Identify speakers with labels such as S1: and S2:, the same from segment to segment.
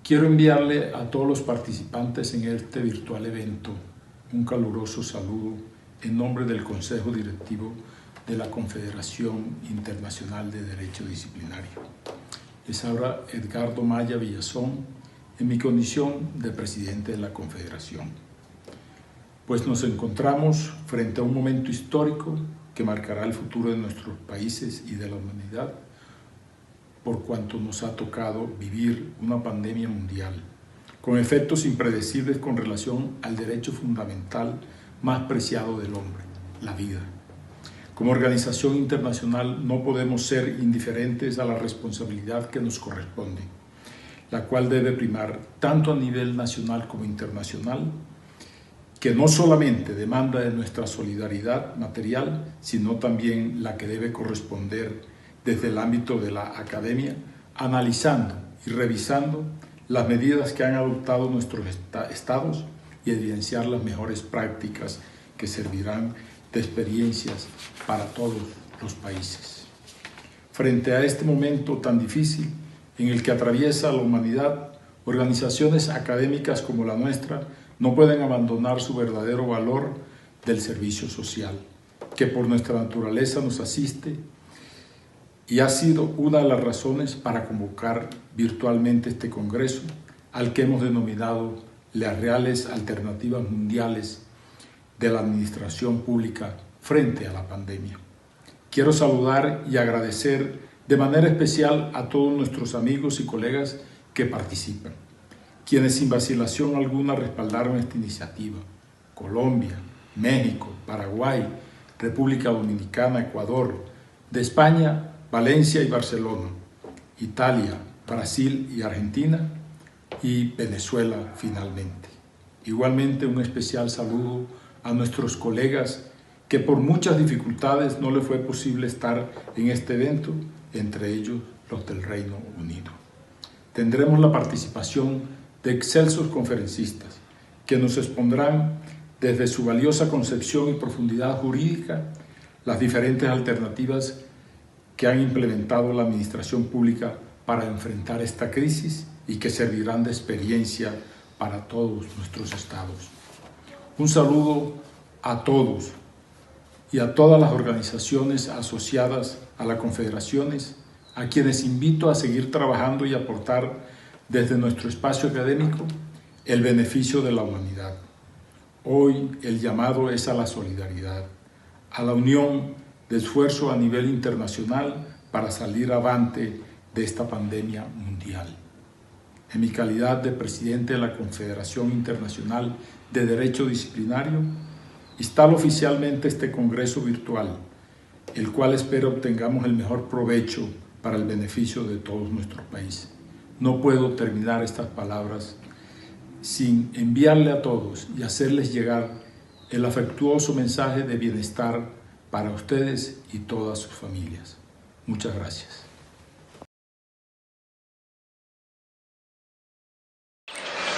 S1: Quiero enviarle a todos los participantes en este virtual evento un caluroso saludo en nombre del Consejo Directivo de la Confederación Internacional de Derecho Disciplinario. Les habla Edgardo Maya Villazón en mi condición de presidente de la Confederación. Pues nos encontramos frente a un momento histórico que marcará el futuro de nuestros países y de la humanidad, por cuanto nos ha tocado vivir una pandemia mundial, con efectos impredecibles con relación al derecho fundamental más preciado del hombre, la vida. Como organización internacional no podemos ser indiferentes a la responsabilidad que nos corresponde, la cual debe primar tanto a nivel nacional como internacional, que no solamente demanda de nuestra solidaridad material, sino también la que debe corresponder desde el ámbito de la academia, analizando y revisando las medidas que han adoptado nuestros estados y evidenciar las mejores prácticas que servirán de experiencias para todos los países. Frente a este momento tan difícil en el que atraviesa la humanidad, organizaciones académicas como la nuestra no pueden abandonar su verdadero valor del servicio social, que por nuestra naturaleza nos asiste y ha sido una de las razones para convocar virtualmente este congreso, al que hemos denominado las reales alternativas mundiales de la administración pública frente a la pandemia. Quiero saludar y agradecer de manera especial a todos nuestros amigos y colegas que participan, quienes sin vacilación alguna respaldaron esta iniciativa: Colombia, México, Paraguay, República Dominicana, Ecuador, de España, Valencia y Barcelona, Italia, Brasil y Argentina, y Venezuela finalmente. Igualmente un especial saludo a nuestros colegas que por muchas dificultades no les fue posible estar en este evento, entre ellos los del Reino Unido. Tendremos la participación de excelsos conferencistas que nos expondrán desde su valiosa concepción y profundidad jurídica las diferentes alternativas que han implementado la administración pública para enfrentar esta crisis y que servirán de experiencia para todos nuestros estados. Un saludo a todos y a todas las organizaciones asociadas a las confederaciones, a quienes invito a seguir trabajando y aportar desde nuestro espacio académico el beneficio de la humanidad. Hoy el llamado es a la solidaridad, a la unión de esfuerzo a nivel internacional para salir avante de esta pandemia mundial. En mi calidad de presidente de la Confederación Internacional de Derecho Disciplinario, instalo oficialmente este congreso virtual, el cual espero obtengamos el mejor provecho para el beneficio de todos nuestros países. No puedo terminar estas palabras sin enviarle a todos y hacerles llegar el afectuoso mensaje de bienestar para ustedes y todas sus familias. Muchas gracias.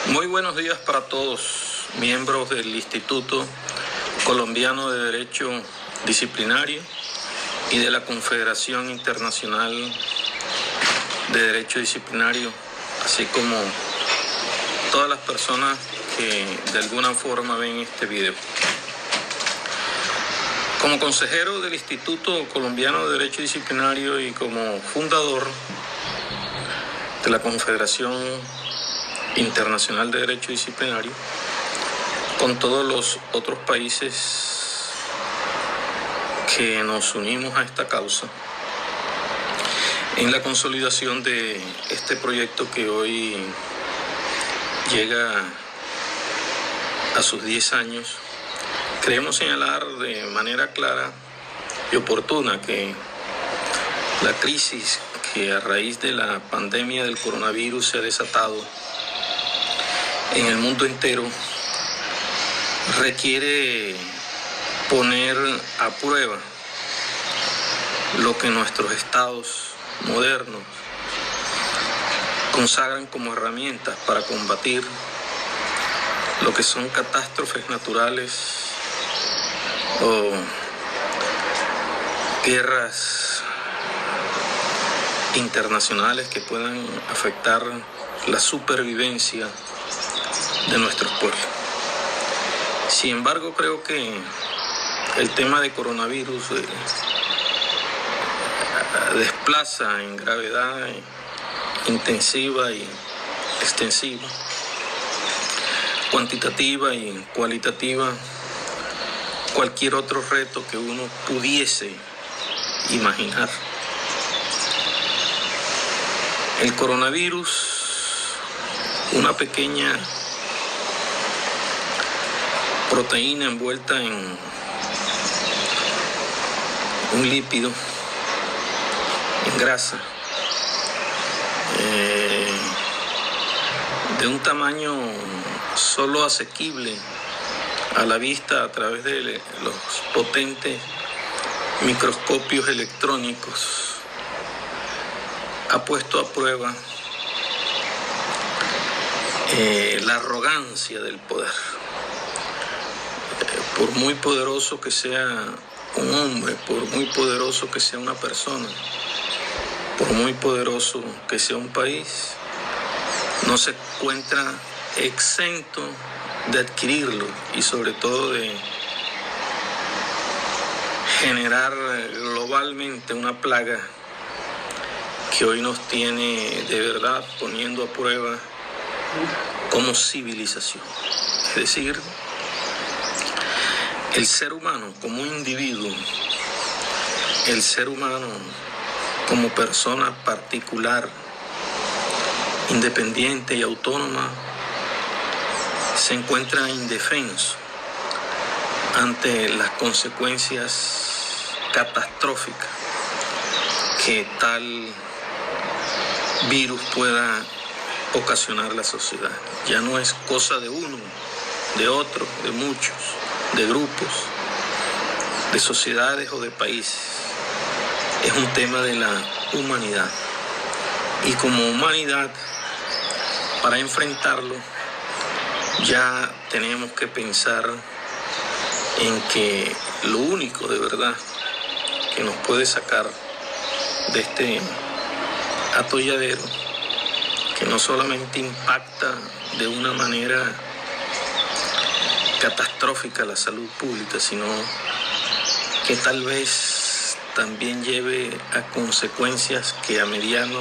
S2: Muy buenos días para todos, miembros del Instituto Colombiano de Derecho Disciplinario y de la Confederación Internacional de Derecho Disciplinario, así como todas las personas que de alguna forma ven este video. Como consejero del Instituto Colombiano de Derecho Disciplinario y como fundador de la Confederación Internacional de Derecho Disciplinario, con todos los otros países que nos unimos a esta causa, en la consolidación de este proyecto que hoy llega a sus 10 años, queremos señalar de manera clara y oportuna que la crisis que a raíz de la pandemia del coronavirus se ha desatado en el mundo entero requiere poner a prueba lo que nuestros estados modernos consagran como herramientas para combatir lo que son catástrofes naturales o guerras internacionales que puedan afectar la supervivencia de nuestros pueblos. Sin embargo, creo que el tema de coronavirus desplaza en gravedad intensiva y extensiva, cuantitativa y cualitativa, cualquier otro reto que uno pudiese imaginar. El coronavirus, una pequeña proteína envuelta en un lípido, en grasa, de un tamaño solo asequible a la vista a través de los potentes microscopios electrónicos, ha puesto a prueba la arrogancia del poder. Por muy poderoso que sea un hombre, por muy poderoso que sea una persona, por muy poderoso que sea un país, no se encuentra exento de adquirirlo y sobre todo de generar globalmente una plaga que hoy nos tiene de verdad poniendo a prueba como civilización. Es decir, el ser humano como individuo, el ser humano como persona particular, independiente y autónoma, se encuentra indefenso ante las consecuencias catastróficas que tal virus pueda ocasionar la sociedad. Ya no es cosa de uno, de otro, de muchos, de grupos, de sociedades o de países. Es un tema de la humanidad. Y como humanidad, para enfrentarlo, ya tenemos que pensar en que lo único de verdad que nos puede sacar de este atolladero, que no solamente impacta de una manera catastrófica la salud pública, sino que tal vez también lleve a consecuencias que a mediano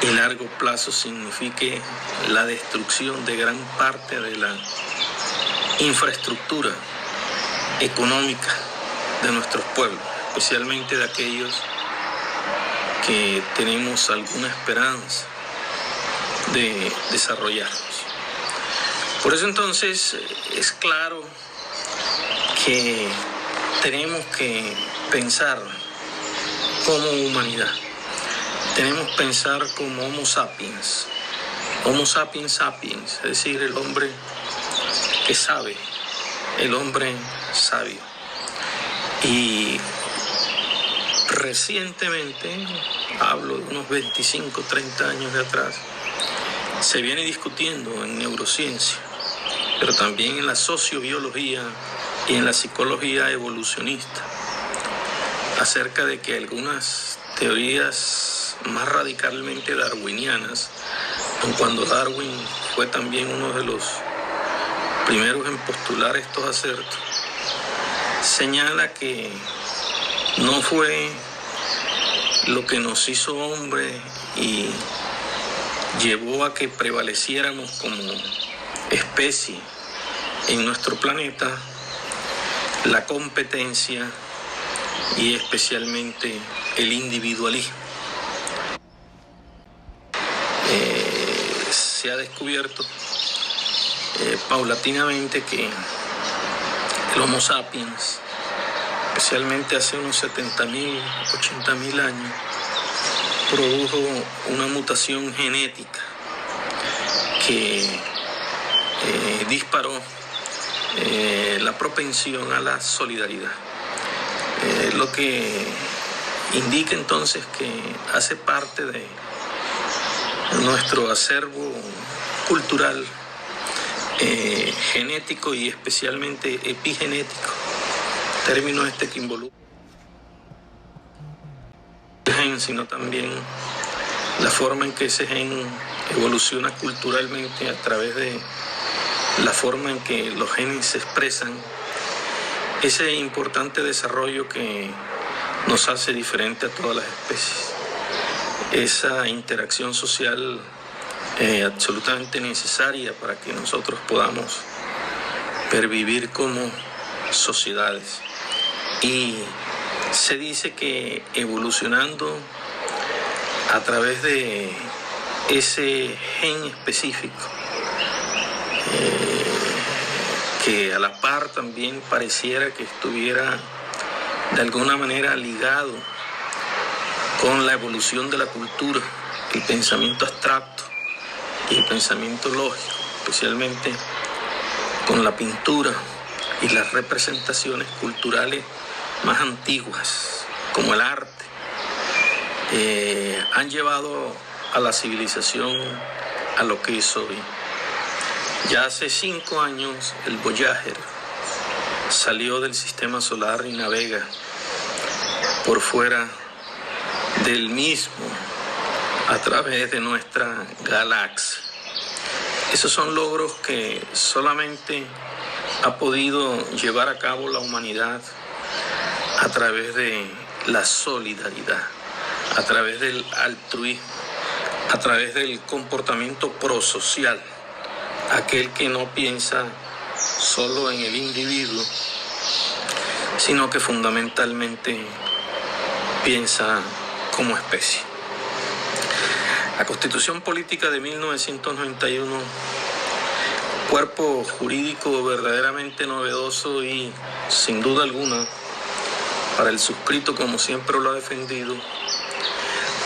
S2: y largo plazo signifique la destrucción de gran parte de la infraestructura económica de nuestros pueblos, especialmente de aquellos que tenemos alguna esperanza de desarrollarnos. Por eso entonces es claro que tenemos que pensar como humanidad. Tenemos que pensar como Homo sapiens sapiens, es decir, el hombre que sabe, el hombre sabio. Y recientemente, hablo de unos 25, 30 años de atrás, se viene discutiendo en neurociencia, pero también en la sociobiología y en la psicología evolucionista, acerca de que algunas teorías más radicalmente darwinianas, aun cuando Darwin fue también uno de los primeros en postular estos acertos, señala que no fue lo que nos hizo hombre y llevó a que prevaleciéramos como especie en nuestro planeta la competencia y especialmente el individualismo. Se ha descubierto paulatinamente que el Homo sapiens, especialmente hace unos 70.000, 80.000 años, produjo una mutación genética que disparó la propensión a la solidaridad. Lo que indica entonces que hace parte de nuestro acervo cultural, genético y especialmente epigenético, término que involucra el gen, sino también la forma en que ese gen evoluciona culturalmente a través de la forma en que los genes se expresan, ese importante desarrollo que nos hace diferente a todas las especies. Esa interacción social absolutamente necesaria para que nosotros podamos pervivir como sociedades. Y se dice que evolucionando a través de ese gen específico, que a la par también pareciera que estuviera de alguna manera ligado con la evolución de la cultura, el pensamiento abstracto y el pensamiento lógico, especialmente con la pintura y las representaciones culturales más antiguas, como el arte, han llevado a la civilización a lo que es hoy. Ya hace 5 años el Voyager salió del sistema solar y navega por fuera del mismo a través de nuestra galaxia. Esos son logros que solamente ha podido llevar a cabo la humanidad a través de la solidaridad, a través del altruismo, a través del comportamiento prosocial, aquel que no piensa solo en el individuo, sino que fundamentalmente piensa como especie. La Constitución Política de 1991, cuerpo jurídico verdaderamente novedoso y, sin duda alguna, para el suscrito, como siempre lo ha defendido,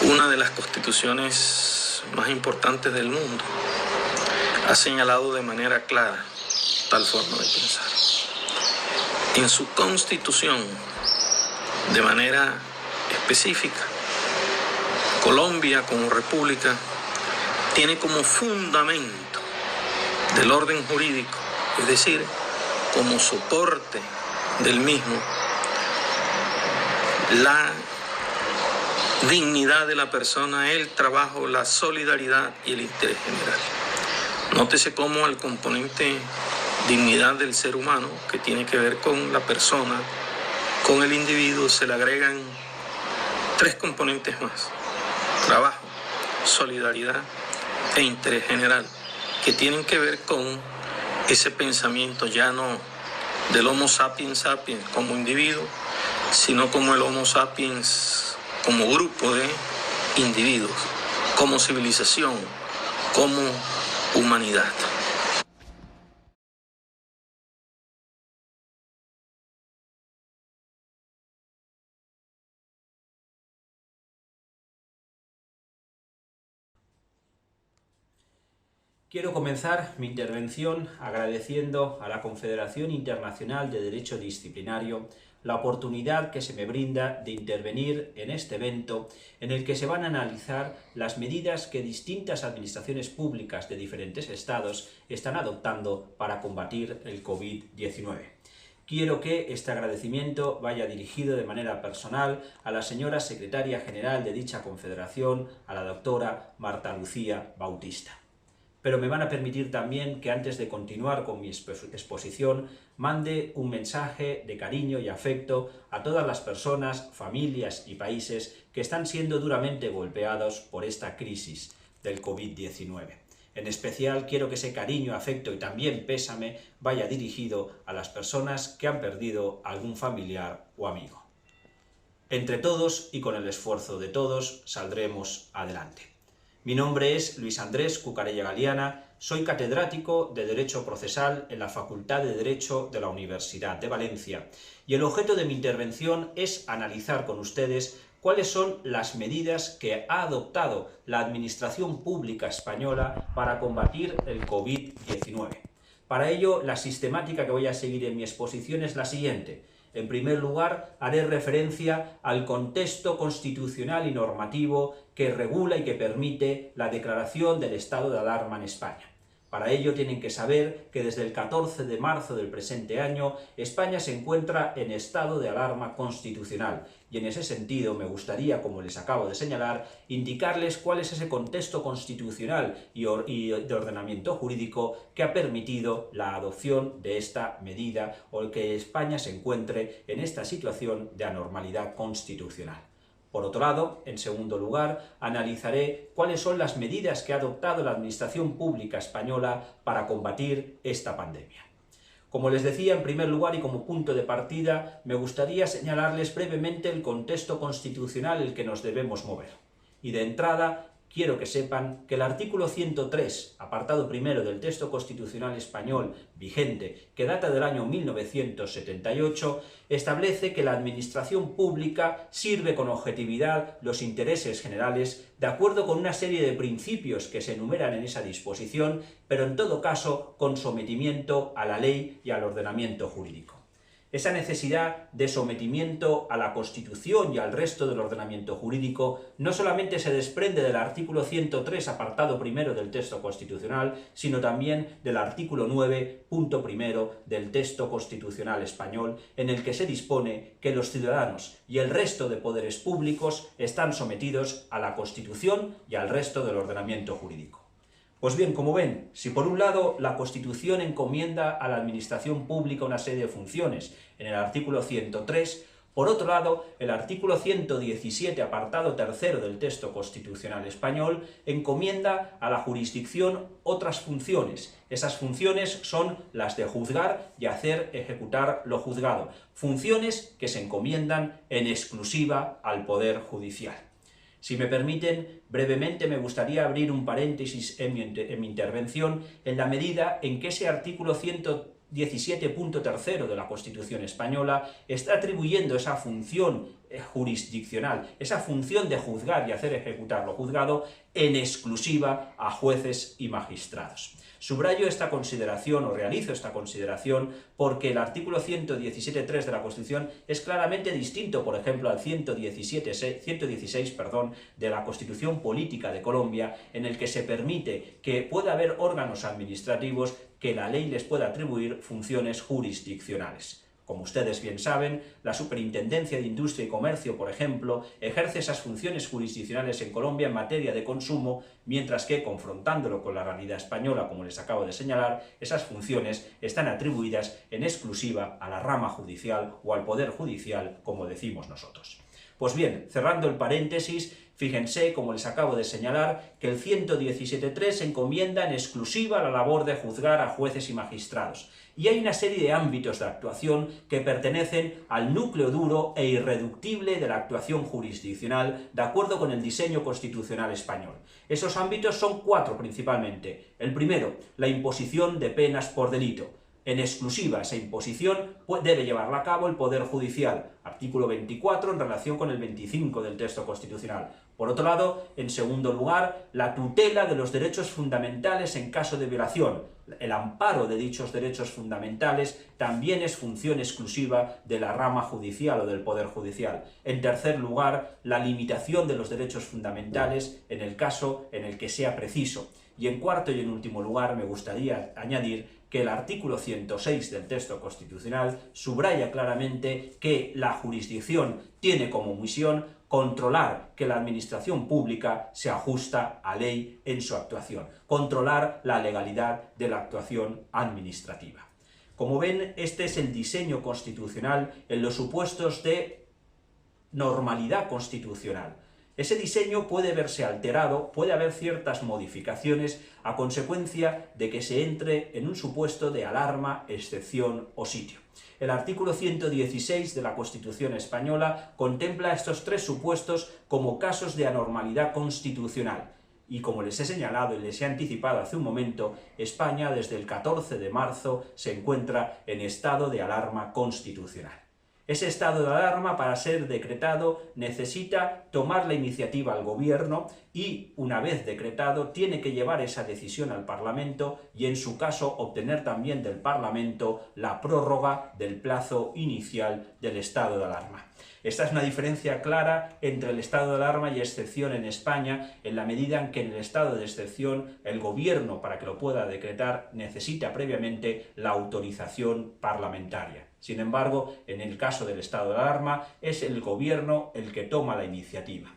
S2: una de las constituciones más importantes del mundo, ha señalado de manera clara tal forma de pensar. En su Constitución, de manera específica, Colombia como república tiene como fundamento del orden jurídico, es decir, como soporte del mismo, la dignidad de la persona, el trabajo, la solidaridad y el interés general. Nótese cómo al componente dignidad del ser humano, que tiene que ver con la persona, con el individuo, se le agregan 3 componentes más: trabajo, solidaridad e interés general, que tienen que ver con ese pensamiento ya no del Homo sapiens sapiens como individuo, sino como el Homo sapiens como grupo de individuos, como civilización, como humanidad.
S3: Quiero comenzar mi intervención agradeciendo a la Confederación Internacional de Derecho Disciplinario la oportunidad que se me brinda de intervenir en este evento en el que se van a analizar las medidas que distintas administraciones públicas de diferentes estados están adoptando para combatir el COVID-19. Quiero que este agradecimiento vaya dirigido de manera personal a la señora secretaria general de dicha confederación, a la doctora Marta Lucía Bautista. Pero me van a permitir también que antes de continuar con mi exposición mande un mensaje de cariño y afecto a todas las personas, familias y países que están siendo duramente golpeados por esta crisis del COVID-19. En especial quiero que ese cariño, afecto y también pésame vaya dirigido a las personas que han perdido a algún familiar o amigo. Entre todos y con el esfuerzo de todos saldremos adelante. Mi nombre es Luis Andrés Cucarella Galiana, soy catedrático de Derecho Procesal en la Facultad de Derecho de la Universidad de Valencia y el objeto de mi intervención es analizar con ustedes cuáles son las medidas que ha adoptado la Administración Pública Española para combatir el COVID-19. Para ello, la sistemática que voy a seguir en mi exposición es la siguiente. En primer lugar, haré referencia al contexto constitucional y normativo que regula y que permite la declaración del estado de alarma en España. Para ello tienen que saber que desde el 14 de marzo del presente año España se encuentra en estado de alarma constitucional y en ese sentido me gustaría, como les acabo de señalar, indicarles cuál es ese contexto constitucional y de ordenamiento jurídico que ha permitido la adopción de esta medida o que España se encuentre en esta situación de anormalidad constitucional. Por otro lado, en segundo lugar, analizaré cuáles son las medidas que ha adoptado la Administración Pública española para combatir esta pandemia. Como les decía, en primer lugar y como punto de partida, me gustaría señalarles brevemente el contexto constitucional en el que nos debemos mover. Y de entrada, quiero que sepan que el artículo 103, apartado primero del texto constitucional español vigente, que data del año 1978, establece que la administración pública sirve con objetividad los intereses generales de acuerdo con una serie de principios que se enumeran en esa disposición, pero en todo caso con sometimiento a la ley y al ordenamiento jurídico. Esa necesidad de sometimiento a la Constitución y al resto del ordenamiento jurídico no solamente se desprende del artículo 103, apartado primero del texto constitucional, sino también del artículo 9, punto primero del texto constitucional español, en el que se dispone que los ciudadanos y el resto de poderes públicos están sometidos a la Constitución y al resto del ordenamiento jurídico. Pues bien, como ven, si por un lado la Constitución encomienda a la administración pública una serie de funciones en el artículo 103, por otro lado, el artículo 117, apartado tercero del texto constitucional español, encomienda a la jurisdicción otras funciones. Esas funciones son las de juzgar y hacer ejecutar lo juzgado, funciones que se encomiendan en exclusiva al Poder Judicial. Si me permiten, brevemente me gustaría abrir un paréntesis en mi intervención en la medida en que ese artículo 117.3 de la Constitución española está atribuyendo esa función jurisdiccional, esa función de juzgar y hacer ejecutar lo juzgado en exclusiva a jueces y magistrados. Subrayo esta consideración o realizo esta consideración porque el artículo 117.3 de la Constitución es claramente distinto, por ejemplo, al 116 de la Constitución Política de Colombia, en el que se permite que pueda haber órganos administrativos que la ley les pueda atribuir funciones jurisdiccionales. Como ustedes bien saben, la Superintendencia de Industria y Comercio, por ejemplo, ejerce esas funciones jurisdiccionales en Colombia en materia de consumo, mientras que, confrontándolo con la realidad española, como les acabo de señalar, esas funciones están atribuidas en exclusiva a la rama judicial o al Poder Judicial, como decimos nosotros. Pues bien, cerrando el paréntesis, fíjense, como les acabo de señalar, que el 117.3 encomienda en exclusiva la labor de juzgar a jueces y magistrados. Y hay una serie de ámbitos de actuación que pertenecen al núcleo duro e irreductible de la actuación jurisdiccional, de acuerdo con el diseño constitucional español. Esos ámbitos son 4 principalmente. El primero, la imposición de penas por delito. En exclusiva esa imposición debe llevarla a cabo el Poder Judicial, artículo 24 en relación con el 25 del texto constitucional. Por otro lado, en segundo lugar, la tutela de los derechos fundamentales en caso de violación. El amparo de dichos derechos fundamentales también es función exclusiva de la rama judicial o del Poder Judicial. En tercer lugar, la limitación de los derechos fundamentales en el caso en el que sea preciso. Y en cuarto y en último lugar, me gustaría añadir que el artículo 106 del texto constitucional subraya claramente que la jurisdicción tiene como misión controlar que la administración pública se ajusta a ley en su actuación, controlar la legalidad de la actuación administrativa. Como ven, este es el diseño constitucional en los supuestos de normalidad constitucional. Ese diseño puede verse alterado, puede haber ciertas modificaciones a consecuencia de que se entre en un supuesto de alarma, excepción o sitio. El artículo 116 de la Constitución española contempla estos 3 supuestos como casos de anormalidad constitucional. Y como les he señalado y les he anticipado hace un momento, España desde el 14 de marzo se encuentra en estado de alarma constitucional. Ese estado de alarma, para ser decretado, necesita tomar la iniciativa al Gobierno y, una vez decretado, tiene que llevar esa decisión al Parlamento y, en su caso, obtener también del Parlamento la prórroga del plazo inicial del estado de alarma. Esta es una diferencia clara entre el estado de alarma y excepción en España, en la medida en que en el estado de excepción el Gobierno, para que lo pueda decretar, necesita previamente la autorización parlamentaria. Sin embargo, en el caso del estado de alarma, es el Gobierno el que toma la iniciativa.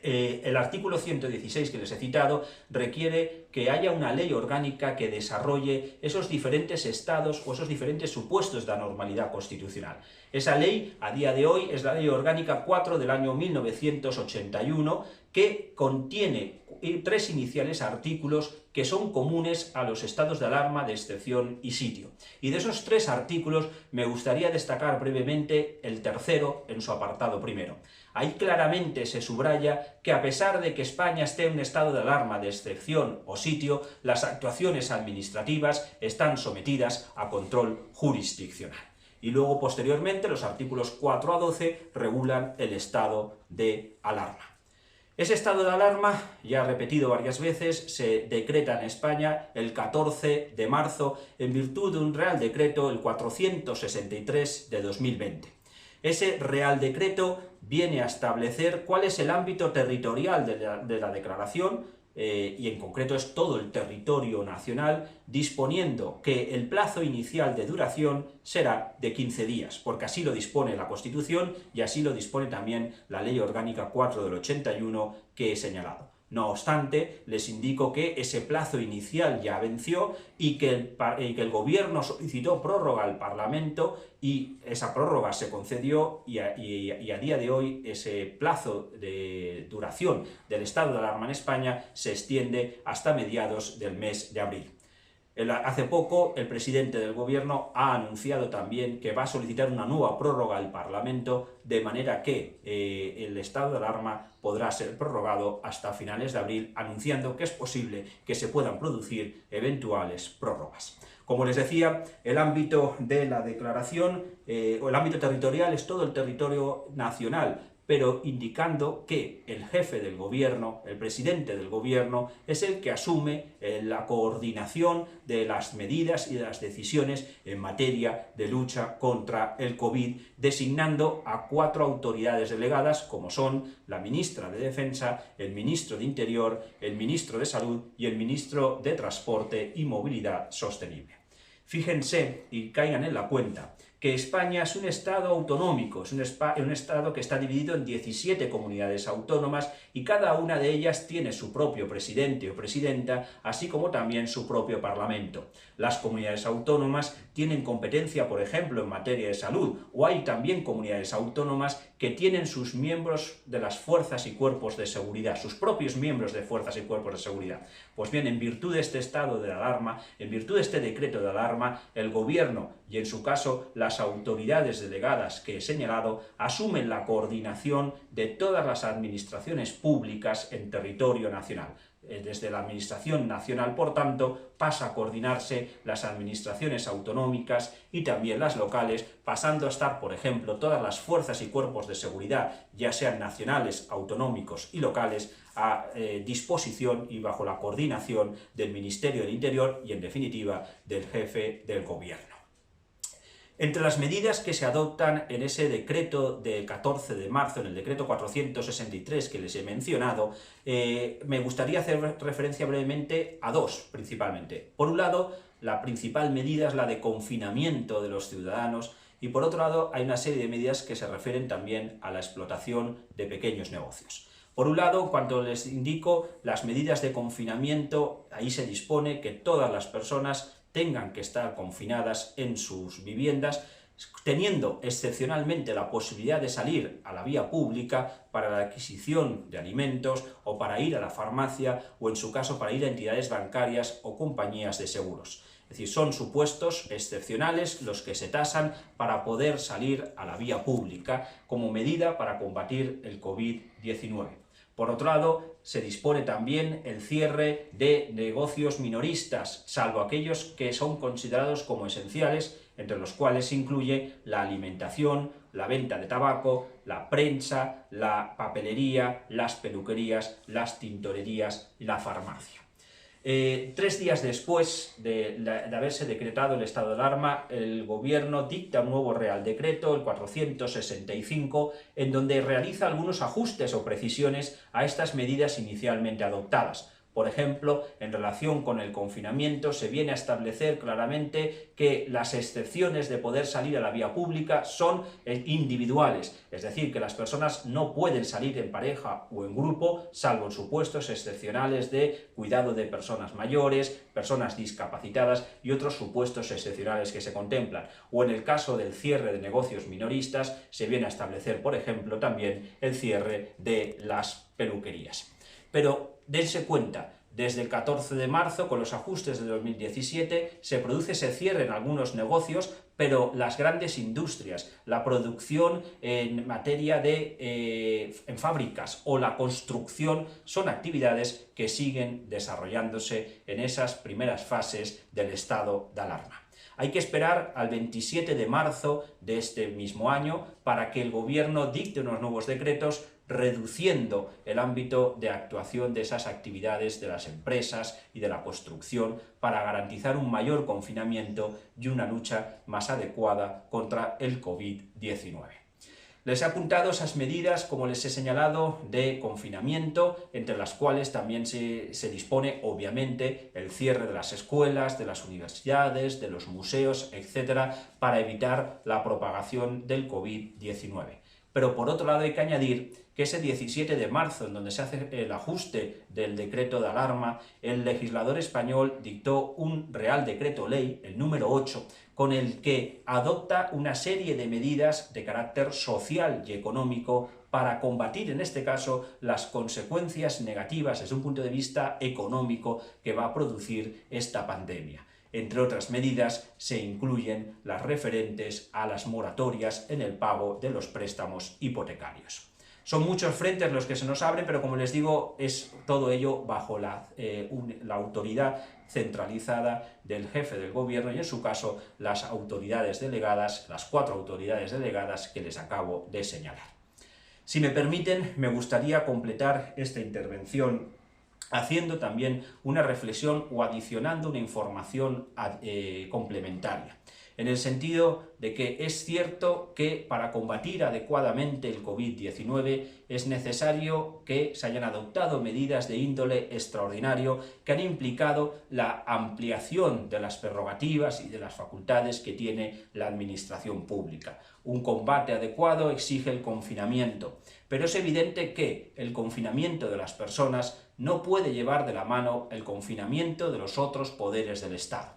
S3: El artículo 116 que les he citado requiere que haya una ley orgánica que desarrolle esos diferentes estados o esos diferentes supuestos de anormalidad constitucional. Esa ley, a día de hoy, es la Ley Orgánica 4 del año 1981, que contiene 3 iniciales artículos que son comunes a los estados de alarma, de excepción y sitio. Y de esos 3 artículos me gustaría destacar brevemente el tercero en su apartado primero. Ahí claramente se subraya que, a pesar de que España esté en un estado de alarma, de excepción o sitio, las actuaciones administrativas están sometidas a control jurisdiccional. Y luego, posteriormente, los artículos 4 a 12 regulan el estado de alarma. Ese estado de alarma, ya repetido varias veces, se decreta en España el 14 de marzo en virtud de un Real Decreto, el 463 de 2020. Ese Real Decreto viene a establecer cuál es el ámbito territorial de la declaración, y en concreto es todo el territorio nacional, disponiendo que el plazo inicial de duración será de 15 días, porque así lo dispone la Constitución y así lo dispone también la Ley Orgánica 4 del 81 que he señalado. No obstante, les indico que ese plazo inicial ya venció y que el Gobierno solicitó prórroga al Parlamento y esa prórroga se concedió y a día de hoy ese plazo de duración del estado de alarma en España se extiende hasta mediados del mes de abril. Hace poco el presidente del Gobierno ha anunciado también que va a solicitar una nueva prórroga al Parlamento, de manera que el estado de alarma podrá ser prorrogado hasta finales de abril, anunciando que es posible que se puedan producir eventuales prórrogas. Como les decía, el ámbito de la declaración o el ámbito territorial es todo el territorio nacional, pero indicando que el jefe del gobierno, el presidente del gobierno, es el que asume la coordinación de las medidas y de las decisiones en materia de lucha contra el COVID, designando a 4 autoridades delegadas, como son la ministra de Defensa, el ministro de Interior, el ministro de Salud y el ministro de Transporte y Movilidad Sostenible. Fíjense y caigan en la cuenta que España es un estado autonómico, es un estado que está dividido en 17 comunidades autónomas y cada una de ellas tiene su propio presidente o presidenta, así como también su propio parlamento. Las comunidades autónomas tienen competencia, por ejemplo, en materia de salud, o hay también comunidades autónomas que tienen sus miembros de las fuerzas y cuerpos de seguridad, sus propios miembros de fuerzas y cuerpos de seguridad. Pues bien, en virtud de este estado de alarma, en virtud de este decreto de alarma, el Gobierno y, en su caso, las autoridades delegadas que he señalado, asumen la coordinación de todas las administraciones públicas en territorio nacional. Desde la Administración Nacional, por tanto, pasa a coordinarse las administraciones autonómicas y también las locales, pasando a estar, por ejemplo, todas las fuerzas y cuerpos de seguridad, ya sean nacionales, autonómicos y locales, a disposición y bajo la coordinación del Ministerio del Interior y, en definitiva, del jefe del Gobierno. Entre las medidas que se adoptan en ese decreto del 14 de marzo, en el decreto 463 que les he mencionado, me gustaría hacer referencia brevemente a 2, principalmente. Por un lado, la principal medida es la de confinamiento de los ciudadanos y, por otro lado, hay una serie de medidas que se refieren también a la explotación de pequeños negocios. Por un lado, cuando les indico las medidas de confinamiento, ahí se dispone que todas las personas tengan que estar confinadas en sus viviendas, teniendo excepcionalmente la posibilidad de salir a la vía pública para la adquisición de alimentos o para ir a la farmacia o, en su caso, para ir a entidades bancarias o compañías de seguros. Es decir, son supuestos excepcionales los que se tasan para poder salir a la vía pública como medida para combatir el COVID-19. Por otro lado, se dispone también el cierre de negocios minoristas, salvo aquellos que son considerados como esenciales, entre los cuales se incluye la alimentación, la venta de tabaco, la prensa, la papelería, las peluquerías, las tintorerías y la farmacia. 3 días después de haberse decretado el estado de alarma, el gobierno dicta un nuevo Real Decreto, el 465, en donde realiza algunos ajustes o precisiones a estas medidas inicialmente adoptadas. Por ejemplo, en relación con el confinamiento, se viene a establecer claramente que las excepciones de poder salir a la vía pública son individuales, es decir, que las personas no pueden salir en pareja o en grupo, salvo en supuestos excepcionales de cuidado de personas mayores, personas discapacitadas y otros supuestos excepcionales que se contemplan. O en el caso del cierre de negocios minoristas, se viene a establecer, por ejemplo, también el cierre de las peluquerías. Pero dense cuenta, desde el 14 de marzo, con los ajustes de 2017, se produce ese cierre en algunos negocios, pero las grandes industrias, la producción en materia de en fábricas o la construcción son actividades que siguen desarrollándose en esas primeras fases del estado de alarma. Hay que esperar al 27 de marzo de este mismo año para que el gobierno dicte unos nuevos decretos reduciendo el ámbito de actuación de esas actividades de las empresas y de la construcción para garantizar un mayor confinamiento y una lucha más adecuada contra el COVID-19. Les he apuntado esas medidas, como les he señalado, de confinamiento, entre las cuales también se dispone, obviamente, el cierre de las escuelas, de las universidades, de los museos, etcétera, para evitar la propagación del COVID-19. Pero por otro lado hay que añadir que ese 17 de marzo, en donde se hace el ajuste del decreto de alarma, el legislador español dictó un Real Decreto Ley, el número 8, con el que adopta una serie de medidas de carácter social y económico para combatir, en este caso, las consecuencias negativas desde un punto de vista económico que va a producir esta pandemia. Entre otras medidas, se incluyen las referentes a las moratorias en el pago de los préstamos hipotecarios. Son muchos frentes los que se nos abren, pero como les digo, es todo ello bajo la autoridad centralizada del jefe del gobierno y, en su caso, las autoridades delegadas, las 4 autoridades delegadas que les acabo de señalar. Si me permiten, me gustaría completar esta intervención haciendo también una reflexión o adicionando una información complementaria, en el sentido de que es cierto que para combatir adecuadamente el COVID-19 es necesario que se hayan adoptado medidas de índole extraordinario que han implicado la ampliación de las prerrogativas y de las facultades que tiene la administración pública. Un combate adecuado exige el confinamiento, pero es evidente que el confinamiento de las personas no puede llevar de la mano el confinamiento de los otros poderes del Estado.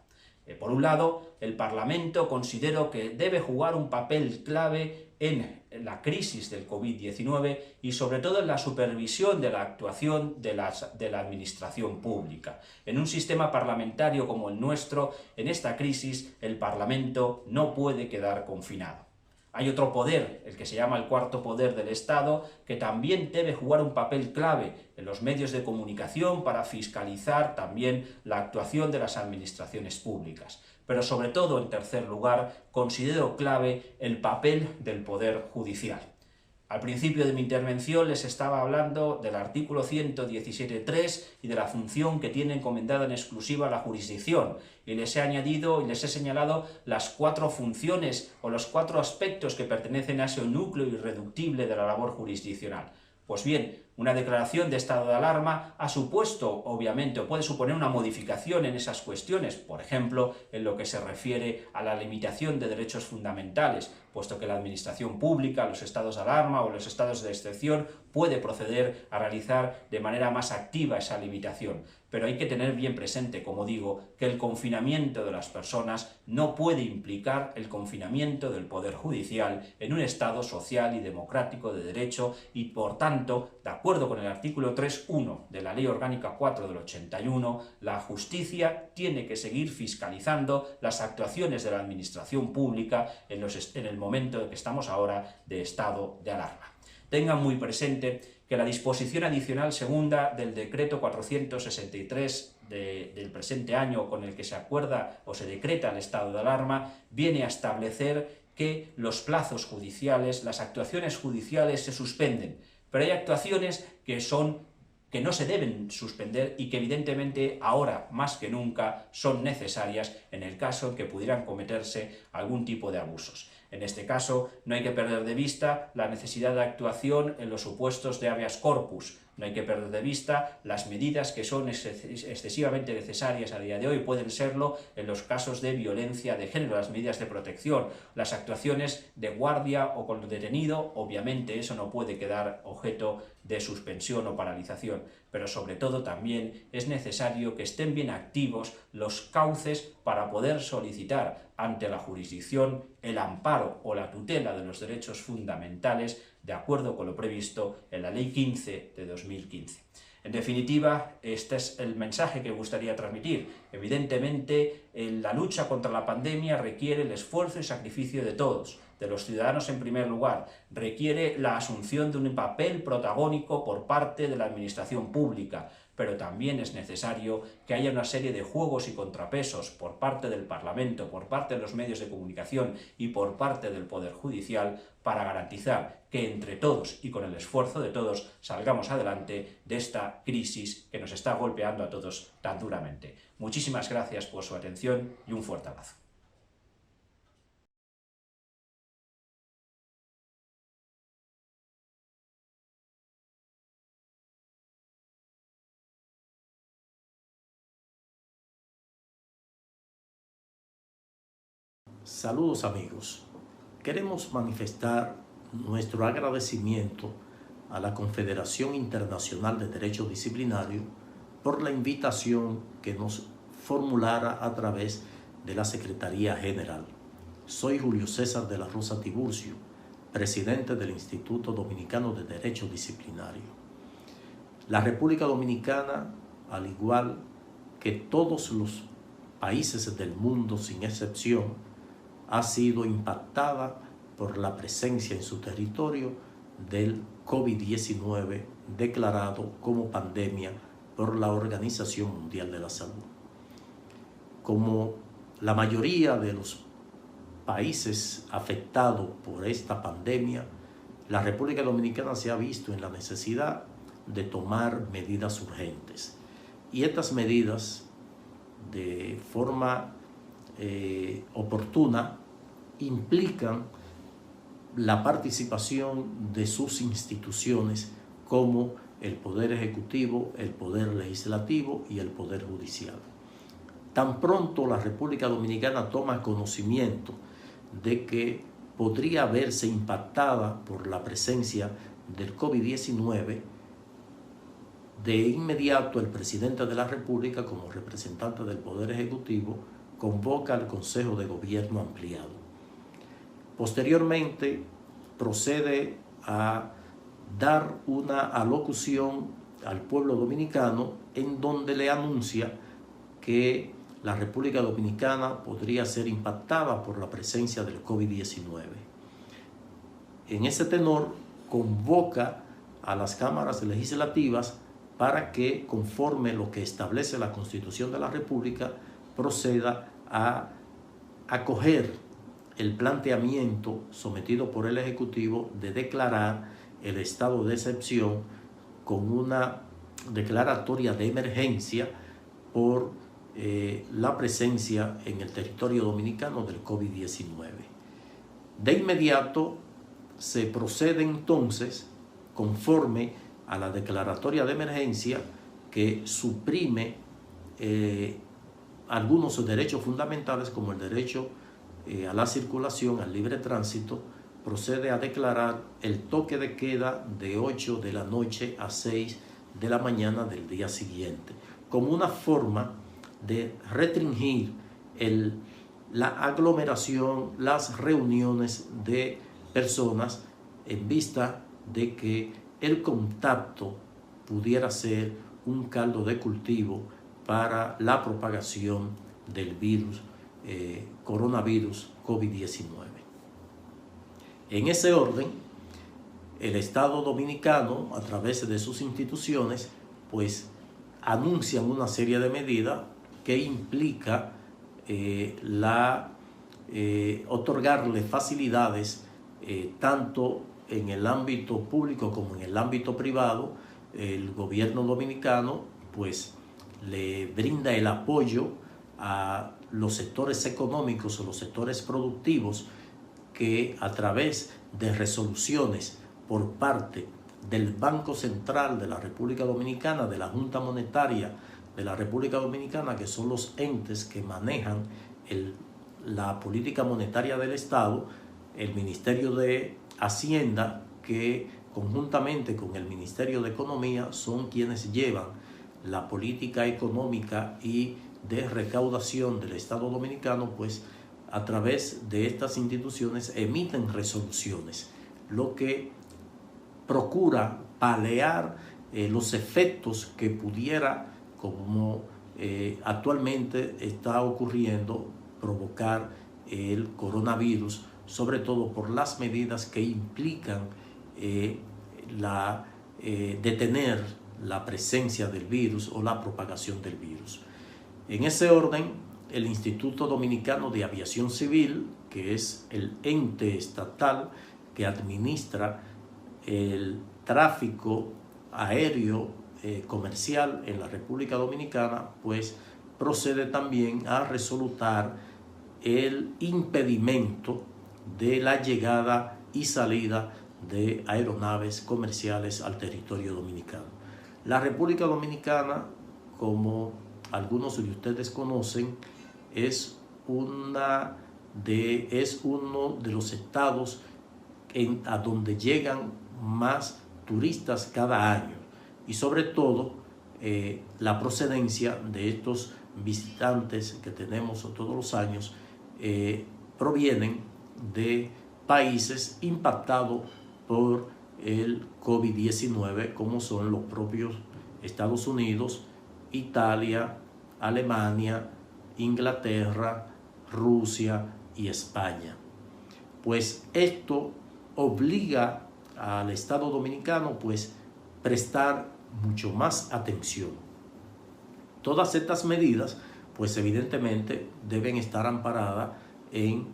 S3: Por un lado, el Parlamento considero que debe jugar un papel clave en la crisis del COVID-19 y sobre todo en la supervisión de la actuación de la administración pública. En un sistema parlamentario como el nuestro, en esta crisis, el Parlamento no puede quedar confinado. Hay otro poder, el que se llama el cuarto poder del Estado, que también debe jugar un papel clave en los medios de comunicación para fiscalizar también la actuación de las administraciones públicas. Pero sobre todo, en tercer lugar, considero clave el papel del Poder Judicial. Al principio de mi intervención les estaba hablando del artículo 117.3 y de la función que tiene encomendada en exclusiva la jurisdicción, y les he añadido y les he señalado las 4 funciones o los 4 aspectos que pertenecen a ese núcleo irreductible de la labor jurisdiccional. Pues bien, una declaración de estado de alarma ha supuesto, obviamente, o puede suponer una modificación en esas cuestiones, por ejemplo, en lo que se refiere a la limitación de derechos fundamentales, puesto que la administración pública, los estados de alarma o los estados de excepción puede proceder a realizar de manera más activa esa limitación. Pero hay que tener bien presente, como digo, que el confinamiento de las personas no puede implicar el confinamiento del Poder Judicial en un Estado social y democrático de derecho y, por tanto, de acuerdo con el artículo 3.1 de la Ley Orgánica 4 del 81, la justicia tiene que seguir fiscalizando las actuaciones de la administración pública en el momento en que estamos ahora de estado de alarma. tengan muy presente que la disposición adicional segunda del decreto 463 del presente año, con el que se acuerda o se decreta el estado de alarma, viene a establecer que los plazos judiciales, las actuaciones judiciales se suspenden, pero hay actuaciones que no se deben suspender y que evidentemente ahora más que nunca son necesarias en el caso en que pudieran cometerse algún tipo de abusos. En este caso no hay que perder de vista la necesidad de actuación en los supuestos de habeas corpus, no hay que perder de vista las medidas que son excesivamente necesarias a día de hoy, pueden serlo en los casos de violencia de género, las medidas de protección, las actuaciones de guardia o con detenido, obviamente eso no puede quedar objeto de suspensión o paralización, pero sobre todo también es necesario que estén bien activos los cauces para poder solicitar ante la jurisdicción el amparo o la tutela de los derechos fundamentales de acuerdo con lo previsto en la Ley 15 de 2015. En definitiva, este es el mensaje que gustaría transmitir. Evidentemente, la lucha contra la pandemia requiere el esfuerzo y sacrificio de todos, de los ciudadanos en primer lugar, requiere la asunción de un papel protagónico por parte de la administración pública, pero también es necesario que haya una serie de juegos y contrapesos por parte del Parlamento, por parte de los medios de comunicación y por parte del Poder Judicial para garantizar que entre todos y con el esfuerzo de todos salgamos adelante de esta crisis que nos está golpeando a todos tan duramente. Muchísimas gracias por su atención y un fuerte abrazo.
S4: Saludos amigos, queremos manifestar nuestro agradecimiento a la Confederación Internacional de Derecho Disciplinario por la invitación que nos formulara a través de la Secretaría General. Soy Julio César de la Rosa Tiburcio, presidente del Instituto Dominicano de Derecho Disciplinario. La República Dominicana, al igual que todos los países del mundo sin excepción, ha sido impactada por la presencia en su territorio del COVID-19 declarado como pandemia por la Organización Mundial de la Salud. Como la mayoría de los países afectados por esta pandemia, la República Dominicana se ha visto en la necesidad de tomar medidas urgentes. Y estas medidas, de forma oportuna, implican la participación de sus instituciones como el Poder Ejecutivo, el Poder Legislativo y el Poder Judicial. Tan pronto la República Dominicana toma conocimiento de que podría verse impactada por la presencia del COVID-19, de inmediato el presidente de la República, como representante del Poder Ejecutivo, convoca al Consejo de Gobierno ampliado. Posteriormente, procede a dar una alocución al pueblo dominicano en donde le anuncia que la República Dominicana podría ser impactada por la presencia del COVID-19. En ese tenor, convoca a las cámaras legislativas para que, conforme lo que establece la Constitución de la República, proceda a acoger el planteamiento sometido por el Ejecutivo de declarar el estado de excepción con una declaratoria de emergencia por la presencia en el territorio dominicano del COVID-19. De inmediato se procede entonces, conforme a la declaratoria de emergencia, que suprime algunos derechos fundamentales como el derecho a la circulación, al libre tránsito, procede a declarar el toque de queda de 8 de la noche a 6 de la mañana del día siguiente, como una forma de restringir la aglomeración, las reuniones de personas en vista de que el contacto pudiera ser un caldo de cultivo para la propagación del virus coronavirus COVID-19. En ese orden, el Estado Dominicano, a través de sus instituciones, pues anuncian una serie de medidas que implica otorgarle facilidades tanto en el ámbito público como en el ámbito privado. El gobierno dominicano pues le brinda el apoyo a los sectores económicos o los sectores productivos que a través de resoluciones por parte del Banco Central de la República Dominicana, de la Junta Monetaria de la República Dominicana, que son los entes que manejan la política monetaria del Estado, el Ministerio de Hacienda, que conjuntamente con el Ministerio de Economía son quienes llevan la política económica y de recaudación del Estado Dominicano, pues a través de estas instituciones emiten resoluciones, lo que procura paliar los efectos que pudiera, como actualmente está ocurriendo, provocar el coronavirus, sobre todo por las medidas que implican detener la presencia del virus o la propagación del virus. En ese orden, el Instituto Dominicano de Aviación Civil, que es el ente estatal que administra el tráfico aéreo comercial en la República Dominicana, pues procede también a resolutar el impedimento de la llegada y salida de aeronaves comerciales al territorio dominicano. La República Dominicana, como algunos de ustedes conocen, es uno de los estados a donde llegan más turistas cada año, y sobre todo la procedencia de estos visitantes que tenemos todos los años provienen de países impactados por el COVID-19, como son los propios Estados Unidos, Italia, Alemania, Inglaterra, Rusia y España. Pues esto obliga al Estado Dominicano pues prestar mucho más atención. Todas estas medidas pues evidentemente deben estar amparadas en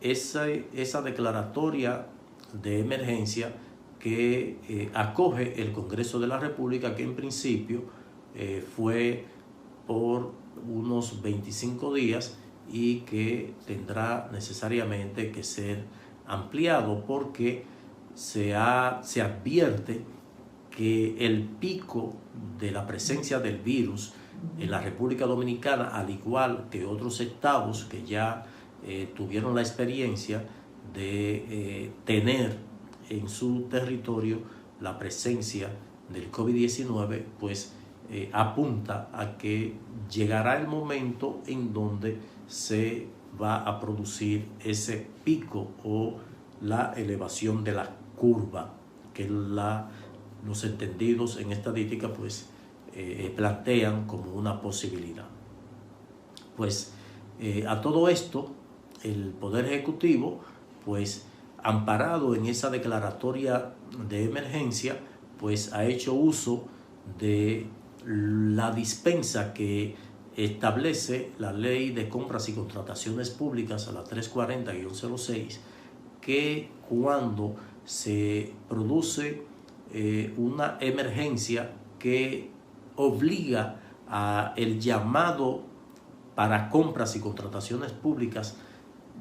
S4: esa declaratoria de emergencia que acoge el Congreso de la República, que en principio fue por unos 25 días y que tendrá necesariamente que ser ampliado, porque se advierte que el pico de la presencia del virus en la República Dominicana, al igual que otros estados que ya tuvieron la experiencia de tener en su territorio la presencia del COVID-19, pues apunta a que llegará el momento en donde se va a producir ese pico o la elevación de la curva que los entendidos en estadística pues plantean como una posibilidad. Pues a todo esto, el Poder Ejecutivo, pues amparado en esa declaratoria de emergencia, pues ha hecho uso de la dispensa que establece la Ley de Compras y Contrataciones Públicas, a la 340-06, que cuando se produce una emergencia que obliga a el llamado para compras y contrataciones públicas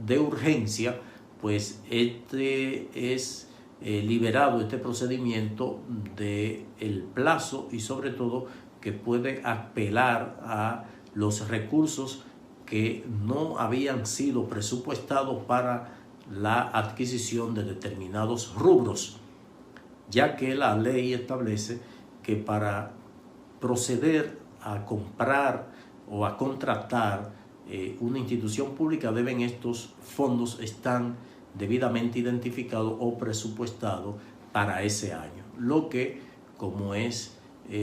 S4: de urgencia, pues es liberado este procedimiento del plazo, y sobre todo que puede apelar a los recursos que no habían sido presupuestados para la adquisición de determinados rubros, ya que la ley establece que para proceder a comprar o a contratar una institución pública deben estos fondos estar debidamente identificados o presupuestados para ese año, lo que, como es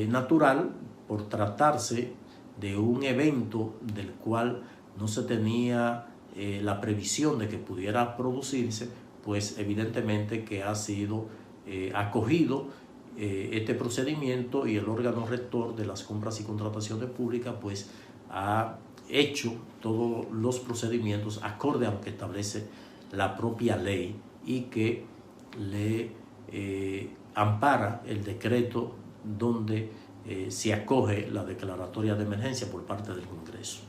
S4: natural, por tratarse de un evento del cual no se tenía la previsión de que pudiera producirse, pues evidentemente que ha sido acogido este procedimiento, y el órgano rector de las compras y contrataciones públicas pues ha hecho todos los procedimientos acorde a lo que establece la propia ley y que le ampara el decreto donde se acoge la declaratoria de emergencia por parte del Congreso.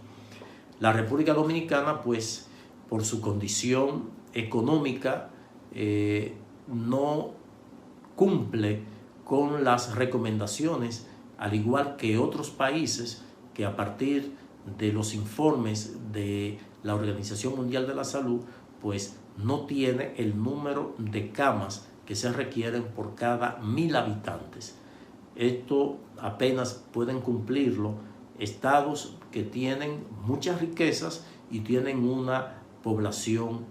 S4: La República Dominicana, pues, por su condición económica, no cumple con las recomendaciones, al igual que otros países que a partir de los informes de la Organización Mundial de la Salud, pues no tiene el número de camas que se requieren por cada 1000 habitantes. Esto apenas pueden cumplirlo estados que tienen muchas riquezas y tienen una población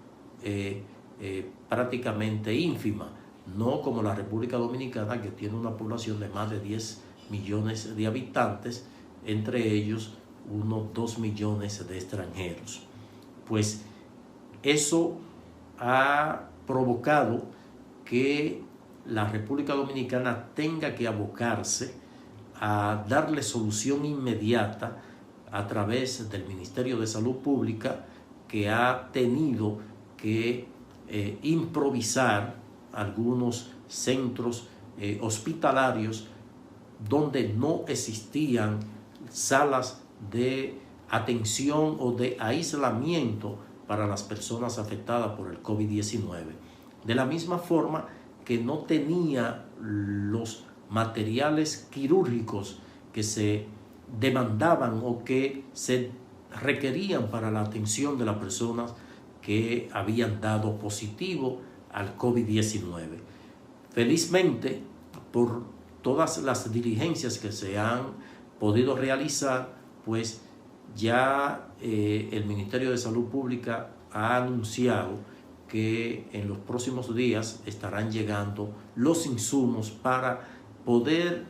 S4: prácticamente ínfima, no como la República Dominicana, que tiene una población de más de 10 millones de habitantes, entre ellos unos 2 millones de extranjeros. Pues eso ha provocado que la República Dominicana tenga que abocarse a darle solución inmediata a través del Ministerio de Salud Pública, que ha tenido que improvisar algunos centros hospitalarios donde no existían salas de atención o de aislamiento para las personas afectadas por el COVID-19. De la misma forma que no tenía los materiales quirúrgicos que se demandaban o que se requerían para la atención de las personas que habían dado positivo al COVID-19. Felizmente, por todas las diligencias que se han podido realizar, pues ya el Ministerio de Salud Pública ha anunciado que en los próximos días estarán llegando los insumos para poder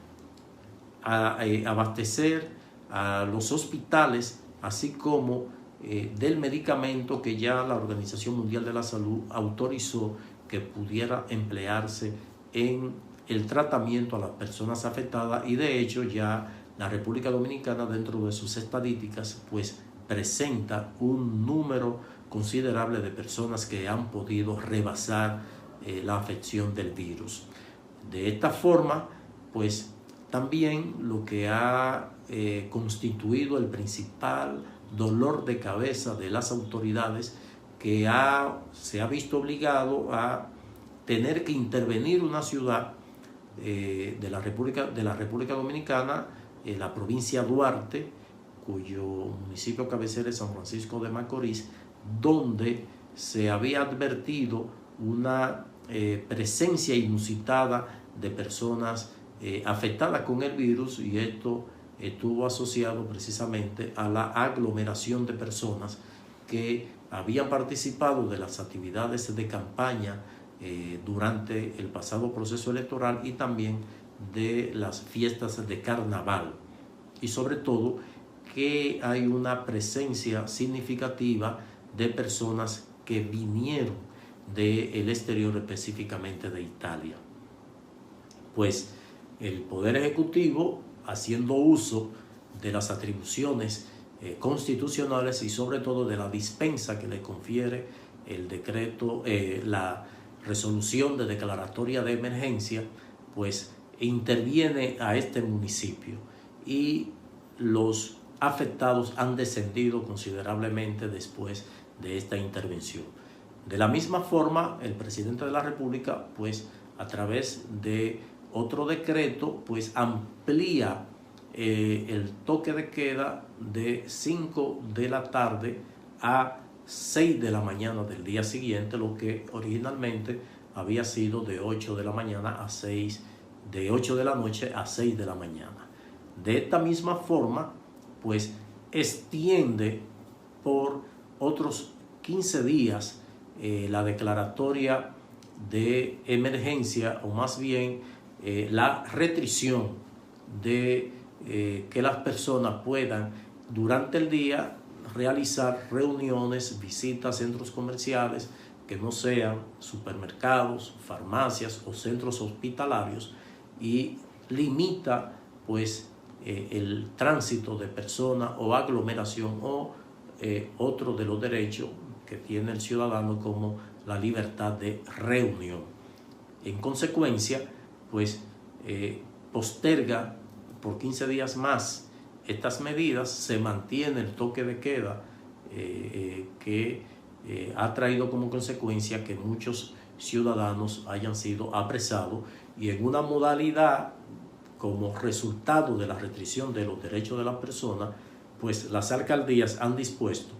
S4: abastecer a los hospitales, así como del medicamento que ya la Organización Mundial de la Salud autorizó que pudiera emplearse en el tratamiento a las personas afectadas, y de hecho ya la República Dominicana, dentro de sus estadísticas, pues presenta un número considerable de personas que han podido rebasar la afección del virus. De esta forma, pues también lo que ha constituido el principal dolor de cabeza de las autoridades, que se ha visto obligado a tener que intervenir una ciudad de la República Dominicana, la provincia Duarte, cuyo municipio cabecera es San Francisco de Macorís, donde se había advertido una presencia inusitada de personas afectadas con el virus, y esto estuvo asociado precisamente a la aglomeración de personas que habían participado de las actividades de campaña durante el pasado proceso electoral y también de las fiestas de carnaval, y sobre todo que hay una presencia significativa de personas que vinieron del exterior, específicamente de Italia. Pues el Poder Ejecutivo, haciendo uso de las atribuciones constitucionales y sobre todo de la dispensa que le confiere el decreto, la resolución de declaratoria de emergencia, pues interviene a este municipio, y los afectados han descendido considerablemente después de esta intervención. De la misma forma, el presidente de la República, pues a través de otro decreto, pues amplía el toque de queda de 5 de la tarde a 6 de la mañana del día siguiente, lo que originalmente había sido de 8 de la mañana a 6, de 8 de la noche a 6 de la mañana. De esta misma forma, pues extiende por otros 15 días la declaratoria de emergencia, o más bien la restricción de que las personas puedan durante el día realizar reuniones, visitas a centros comerciales, que no sean supermercados, farmacias o centros hospitalarios, y limita pues el tránsito de personas o aglomeración o otro de los derechos que tiene el ciudadano, como la libertad de reunión. En consecuencia, pues posterga por 15 días más estas medidas. Se mantiene el toque de queda que ha traído como consecuencia que muchos ciudadanos hayan sido apresados, y en una modalidad como resultado de la restricción de los derechos de las personas, pues las alcaldías han dispuesto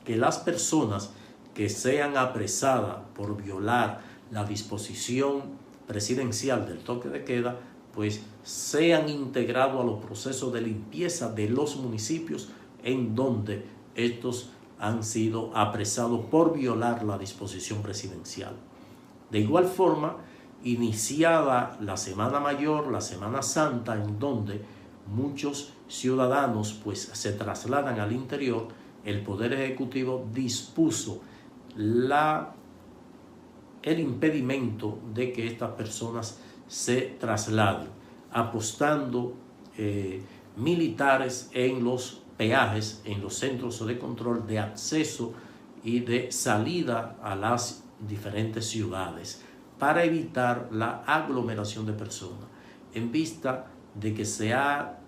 S4: que las personas que sean apresadas por violar la disposición presidencial del toque de queda, pues sean integrados a los procesos de limpieza de los municipios en donde estos han sido apresados por violar la disposición presidencial. De igual forma, iniciada la Semana Mayor, la Semana Santa, en donde muchos ciudadanos pues se trasladan al interior, el Poder Ejecutivo dispuso el impedimento de que estas personas se trasladen, apostando militares en los peajes, en los centros de control de acceso y de salida a las diferentes ciudades, para evitar la aglomeración de personas, en vista de que se ha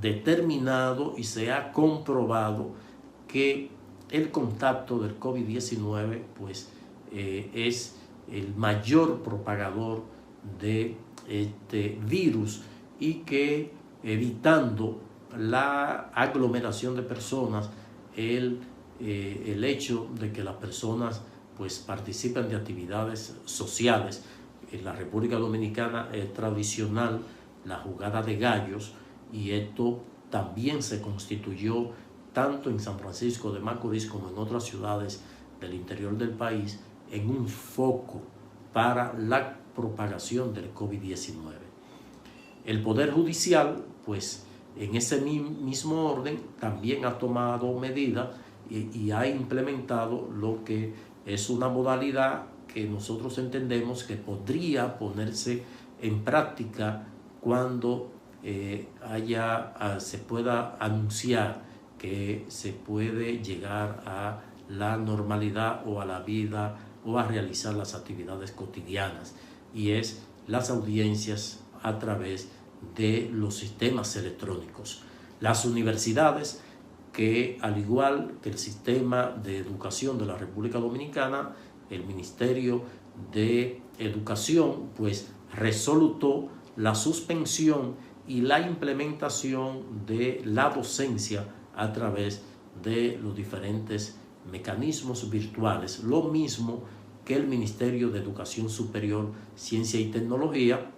S4: determinado y se ha comprobado que el contacto del COVID-19 pues es el mayor propagador de este virus, y que evitando la aglomeración de personas, el hecho de que las personas pues participen de actividades sociales. En la República Dominicana es tradicional la jugada de gallos, y esto también se constituyó tanto en San Francisco de Macorís como en otras ciudades del interior del país en un foco para la propagación del COVID-19. El Poder Judicial, pues en ese mismo orden, también ha tomado medidas y ha implementado lo que es una modalidad que nosotros entendemos que podría ponerse en práctica cuando se pueda anunciar que se puede llegar a la normalidad o a la vida o a realizar las actividades cotidianas, y es las audiencias a través de los sistemas electrónicos. Las universidades, que al igual que el sistema de educación de la República Dominicana, el Ministerio de Educación pues resolutó la suspensión y la implementación de la docencia a través de los diferentes mecanismos virtuales, lo mismo que el Ministerio de Educación Superior, Ciencia y Tecnología,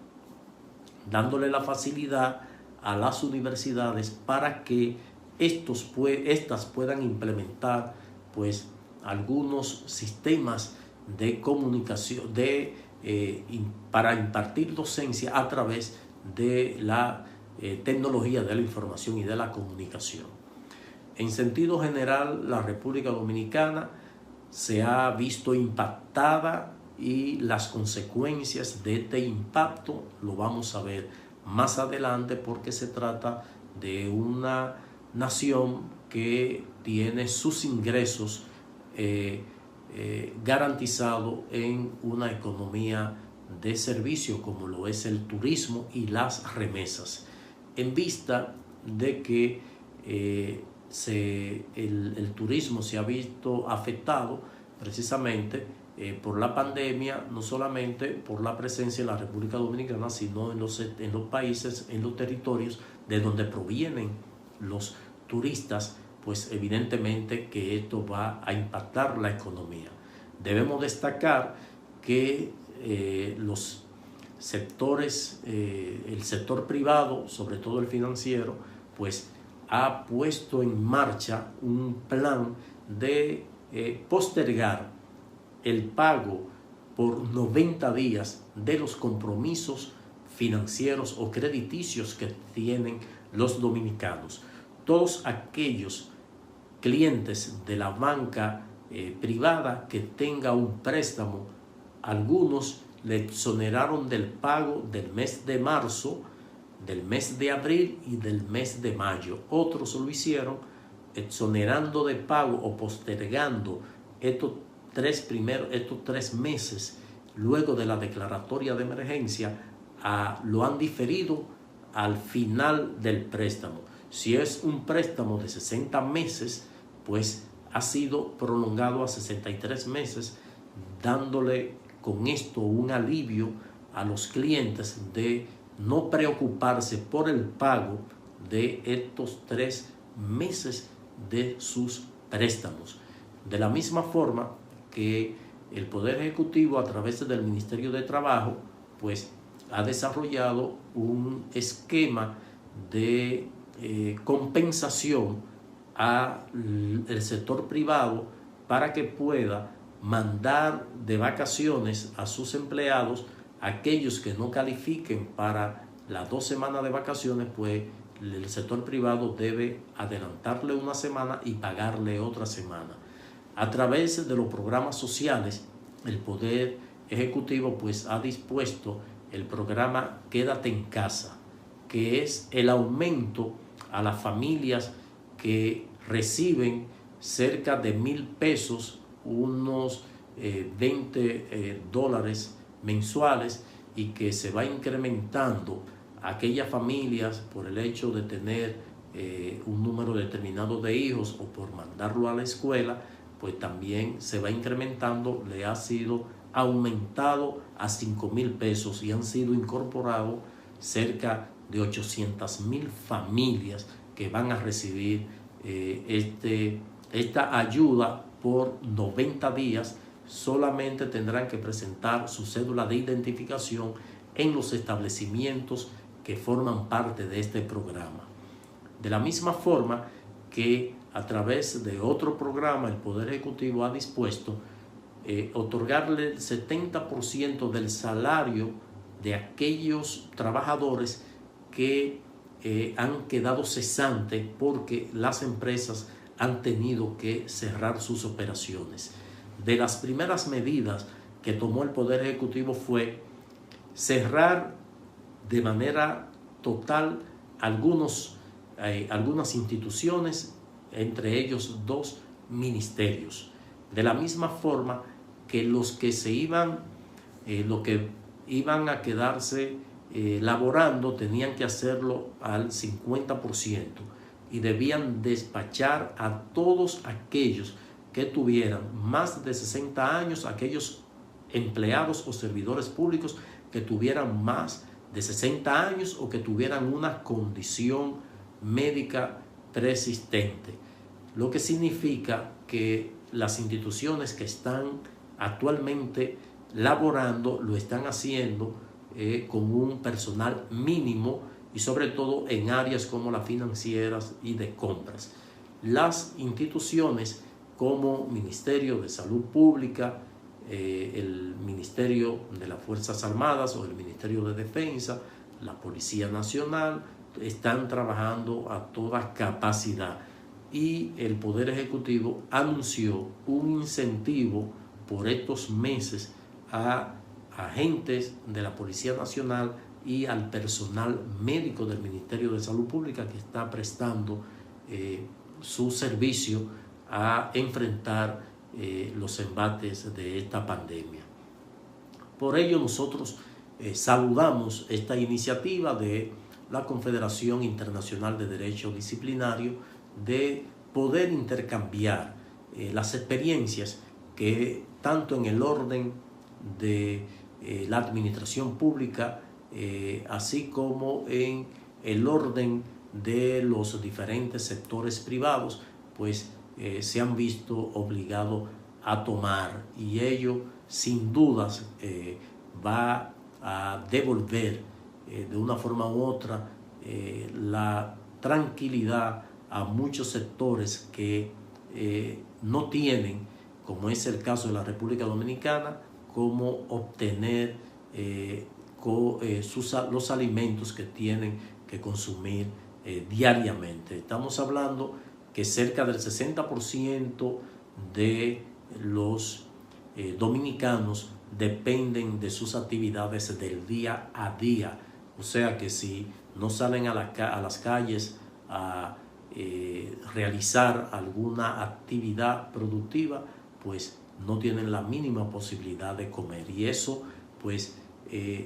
S4: dándole la facilidad a las universidades para que estas puedan implementar pues algunos sistemas de comunicación para impartir docencia a través de la tecnología de la información y de la comunicación. En sentido general, la República Dominicana se ha visto impactada, y las consecuencias de este impacto lo vamos a ver más adelante, porque se trata de una nación que tiene sus ingresos garantizados en una economía de servicio como lo es el turismo y las remesas, en vista de que el turismo se ha visto afectado precisamente por la pandemia, no solamente por la presencia de la República Dominicana, sino en los países, en los territorios de donde provienen los turistas, pues evidentemente que esto va a impactar la economía. Debemos destacar que los sectores, el sector privado, sobre todo el financiero, pues ha puesto en marcha un plan de postergar el pago por 90 días de los compromisos financieros o crediticios que tienen los dominicanos. Todos aquellos clientes de la banca privada que tenga un préstamo. Algunos le exoneraron del pago del mes de marzo, del mes de abril y del mes de mayo. Otros lo hicieron exonerando de pago o postergando estos tres meses luego de la declaratoria de emergencia. Lo han diferido al final del préstamo. Si es un préstamo de 60 meses, pues ha sido prolongado a 63 meses, dándole con esto un alivio a los clientes de no preocuparse por el pago de estos 3 meses de sus préstamos. De la misma forma que el Poder Ejecutivo, a través del Ministerio de Trabajo, pues ha desarrollado un esquema de compensación al sector privado para que pueda mandar de vacaciones a sus empleados. Aquellos que no califiquen para las 2 semanas de vacaciones, pues el sector privado debe adelantarle una semana y pagarle otra semana. A través de los programas sociales, el Poder Ejecutivo pues ha dispuesto el programa Quédate en Casa, que es el aumento a las familias que reciben cerca de 1,000 pesos, unos $20 mensuales, y que se va incrementando a aquellas familias por el hecho de tener un número determinado de hijos o por mandarlo a la escuela, pues también se va incrementando. Le ha sido aumentado a 5,000 pesos y han sido incorporados cerca de 800,000 familias que van a recibir esta ayuda por 90 días. Solamente tendrán que presentar su cédula de identificación en los establecimientos que forman parte de este programa. De la misma forma que a través de otro programa el Poder Ejecutivo ha dispuesto otorgarle el 70% del salario de aquellos trabajadores que han quedado cesantes porque las empresas han tenido que cerrar sus operaciones. De las primeras medidas que tomó el Poder Ejecutivo fue cerrar de manera total algunas instituciones, entre ellos 2 ministerios. De la misma forma que los que iban a quedarse laborando tenían que hacerlo al 50% y debían despachar a todos aquellos que tuvieran más de 60 años, aquellos empleados o servidores públicos que tuvieran más de 60 años o que tuvieran una condición médica persistente. Lo que significa que las instituciones que están actualmente laborando lo están haciendo con un personal mínimo y sobre todo en áreas como las financieras y de compras. Las instituciones como Ministerio de Salud Pública, el Ministerio de las Fuerzas Armadas o el Ministerio de Defensa, la Policía Nacional, están trabajando a toda capacidad, y el Poder Ejecutivo anunció un incentivo por estos meses a agentes de la Policía Nacional y al personal médico del Ministerio de Salud Pública que está prestando su servicio a enfrentar los embates de esta pandemia. Por ello nosotros saludamos esta iniciativa de la Confederación Internacional de Derecho Disciplinario de poder intercambiar las experiencias que tanto en el orden de la administración pública así como en el orden de los diferentes sectores privados pues se han visto obligados a tomar, y ello sin dudas va a devolver de una forma u otra la tranquilidad a muchos sectores que no tienen, como es el caso de la República Dominicana, cómo obtener los alimentos que tienen que consumir diariamente. Estamos hablando que cerca del 60% de los dominicanos dependen de sus actividades del día a día. O sea que si no salen a las calles a realizar alguna actividad productiva, pues no tienen la mínima posibilidad de comer. Y eso pues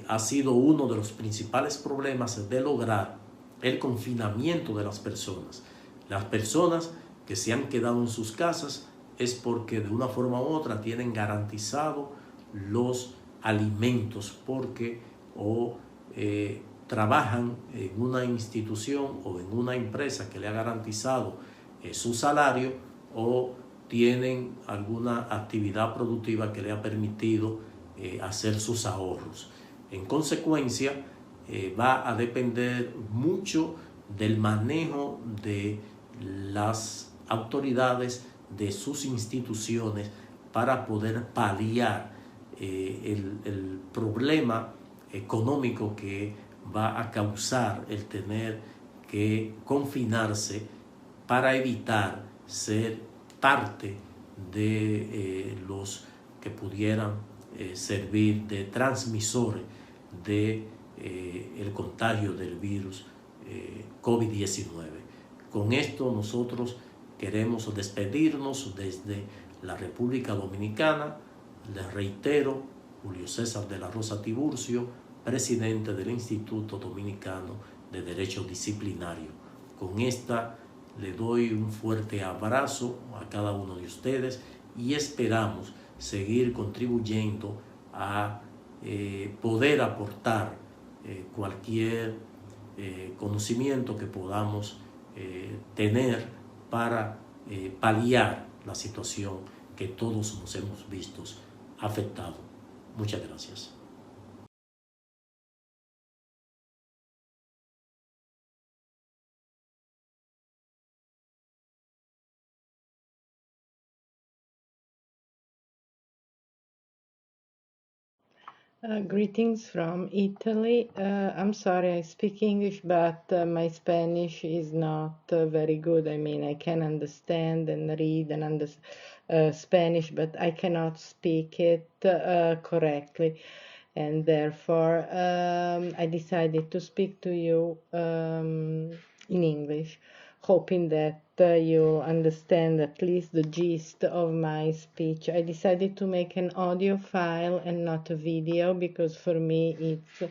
S4: ha sido uno de los principales problemas de lograr el confinamiento de las personas. Las personas que se han quedado en sus casas es porque de una forma u otra tienen garantizado los alimentos, porque trabajan en una institución o en una empresa que le ha garantizado su salario, o tienen alguna actividad productiva que le ha permitido hacer sus ahorros. En consecuencia, va a depender mucho del manejo de las autoridades, de sus instituciones, para poder paliar el problema económico que va a causar el tener que confinarse, para evitar ser parte de los que pudieran servir de transmisores de el contagio del virus COVID-19. Con esto nosotros queremos despedirnos desde la República Dominicana. Les reitero, Julio César de la Rosa Tiburcio, presidente del Instituto Dominicano de Derecho Disciplinario. Con esta le doy un fuerte abrazo a cada uno de ustedes y esperamos seguir contribuyendo a poder aportar cualquier conocimiento que podamos tener para paliar la situación que todos nos hemos visto afectados. Muchas gracias.
S5: Greetings from Italy. I'm sorry, I speak English, but my Spanish is not very good. I mean, I can understand and read and understand Spanish, but I cannot speak it correctly. And therefore, I decided to speak to you in English, hoping that you understand at least the gist of my speech. I decided to make an audio file and not a video because for me it's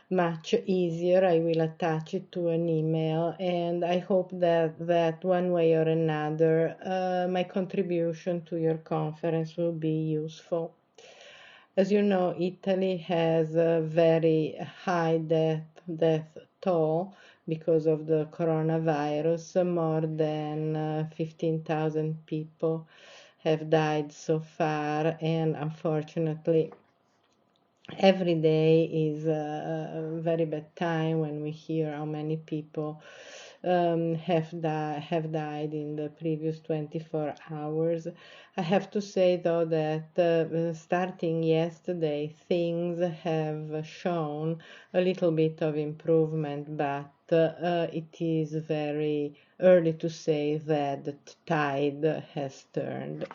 S5: much easier. I will attach it to an email, and I hope that one way or another my contribution to your conference will be useful. As you know, Italy has a very high death toll because of the coronavirus. More than 15,000 people have died so far, and unfortunately, every day is a very bad time when we hear how many people have died in the previous 24 hours. I have to say, though, that starting yesterday, things have shown a little bit of improvement, but it is very early to say that the tide has turned.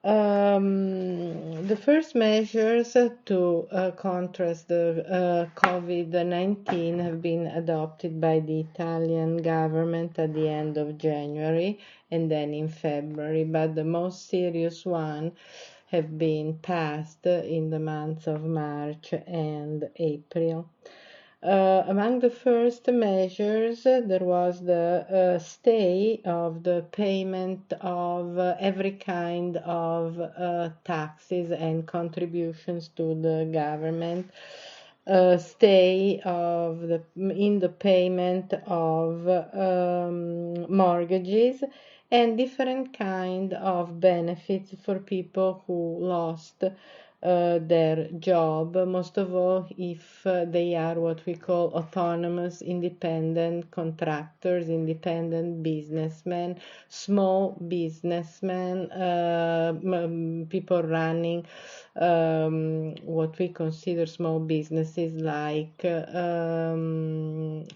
S5: The first measures to contrast the COVID-19 have been adopted by the Italian government at the end of January and then in February, but the most serious one have been passed in the months of March and April. Among the first measures, there was the stay of the payment of every kind of taxes and contributions to the government, stay in the payment of mortgages, and different kind of benefits for people who lost their job, most of all if they are what we call autonomous, independent contractors, independent businessmen, small businessmen, people running what we consider small businesses like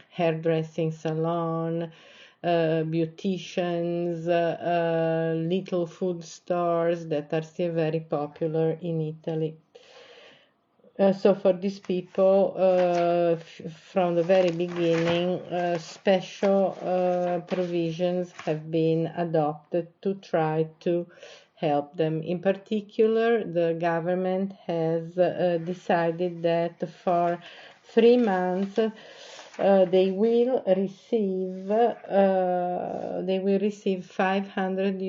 S5: hairdressing salon, beauticians, little food stores that are still very popular in Italy. So for these people, from the very beginning, special provisions have been adopted to try to help them. In particular, the government has decided that for 3 months they will receive 500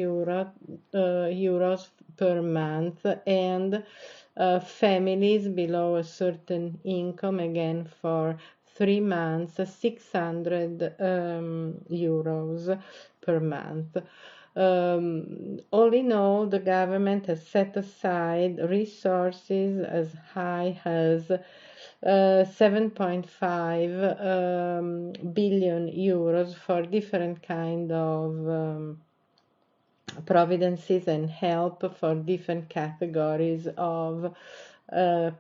S5: euros per month, and families below a certain income, again for 3 months, 600 euros per month. All in all, the government has set aside resources as high as 7.5 billion euros for different kind of providences and help for different categories of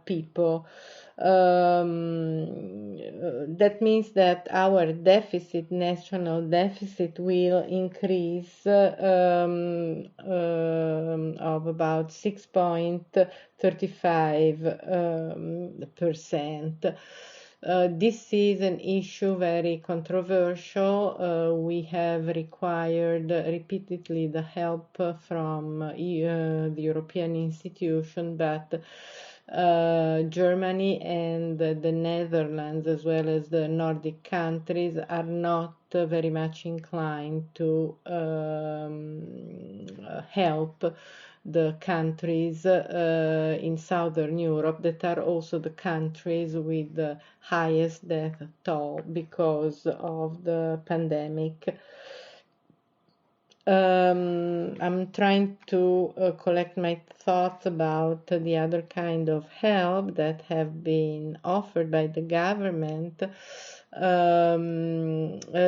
S5: people. That means that our national deficit, will increase of about 6.35%. This is an issue very controversial. We have required repeatedly the help from the European institution, but Germany and the Netherlands, as well as the Nordic countries, are not very much inclined to help the countries in Southern Europe that are also the countries with the highest death toll because of the pandemic. I'm trying to collect my thoughts about the other kind of help that have been offered by the government.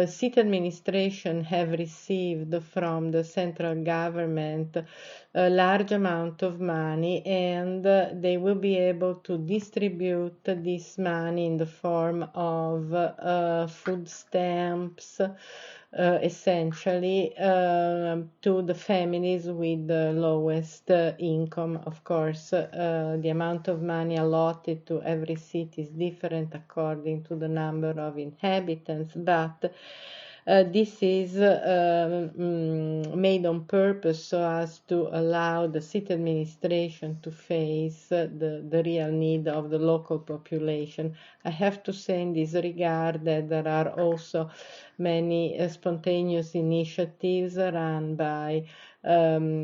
S5: City administration have received from the central government a large amount of money, and they will be able to distribute this money in the form of food stamps, essentially to the families with the lowest income. Of course, the amount of money allotted to every city is different according to the number of inhabitants, but this is made on purpose so as to allow the city administration to face the real need of the local population. I have to say in this regard that there are also many spontaneous initiatives run by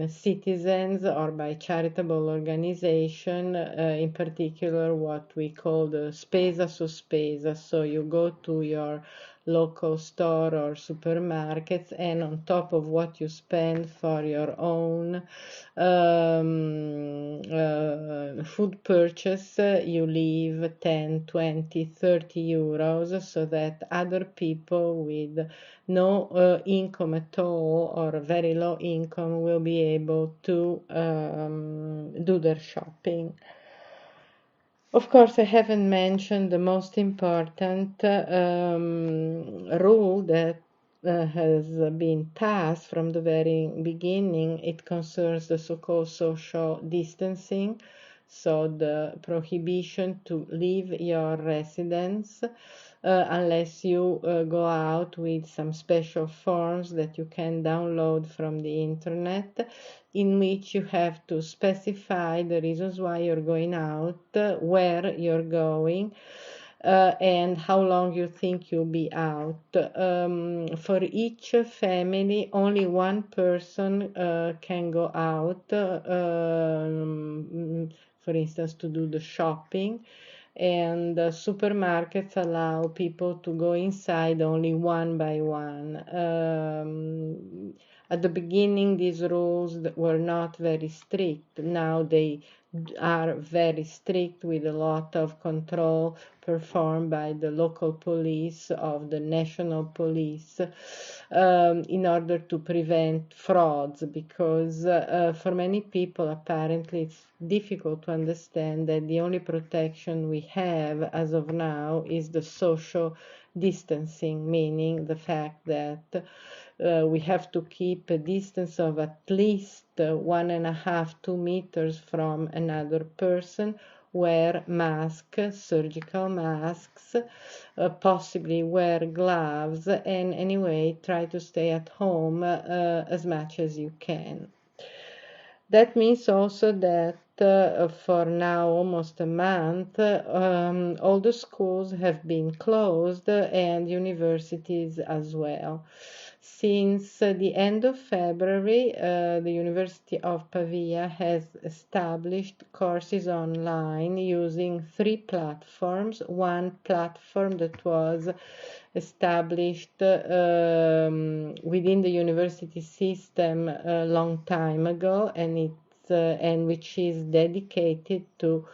S5: citizens or by charitable organization, in particular what we call the spesa sospesa. So you go to your local store or supermarkets, and on top of what you spend for your own food purchase, you leave 10, 20, 30 euros so that other people with no income at all or very low income will be able to do their shopping. Of course, I haven't mentioned the most important rule that has been passed from the very beginning. It concerns the so-called social distancing, so the prohibition to leave your residence unless you go out with some special forms that you can download from the internet, in which you have to specify the reasons why you're going out, where you're going, and how long you think you'll be out. For each family, only one person can go out, for instance, to do the shopping, and supermarkets allow people to go inside only one by one. At the beginning, these rules were not very strict. Now they are very strict, with a lot of control performed by the local police of the national police in order to prevent frauds, because for many people apparently it's difficult to understand that the only protection we have as of now is the social distancing, meaning the fact that we have to keep a distance of at least 1.5 to 2 meters from another person, wear masks, surgical masks, possibly wear gloves, and anyway try to stay at home as much as you can. That means also that for now almost a month, all the schools have been closed and universities as well. Since the end of February, the University of Pavia has established courses online using 3 platforms. One platform that was established within the university system a long time ago, and which is dedicated to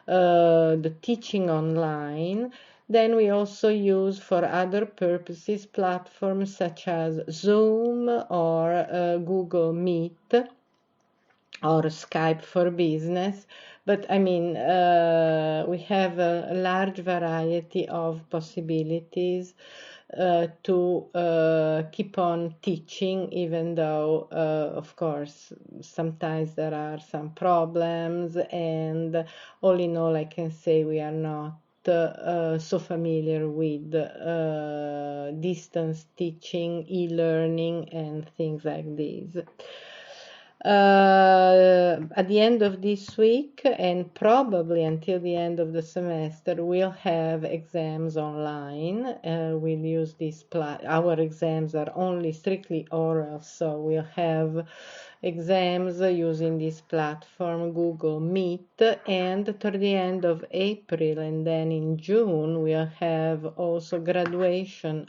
S5: the teaching online. Then we also use for other purposes platforms such as Zoom or Google Meet or Skype for Business. But I mean, we have a large variety of possibilities to keep on teaching, even though, of course, sometimes there are some problems, and all in all, I can say we are not so familiar with distance teaching, e-learning, and things like this. At the end of this week, and probably until the end of the semester, we'll have exams online. We'll use this our exams are only strictly oral, so we'll have exams using this platform, Google Meet, and toward the end of April and then in June we'll have also graduations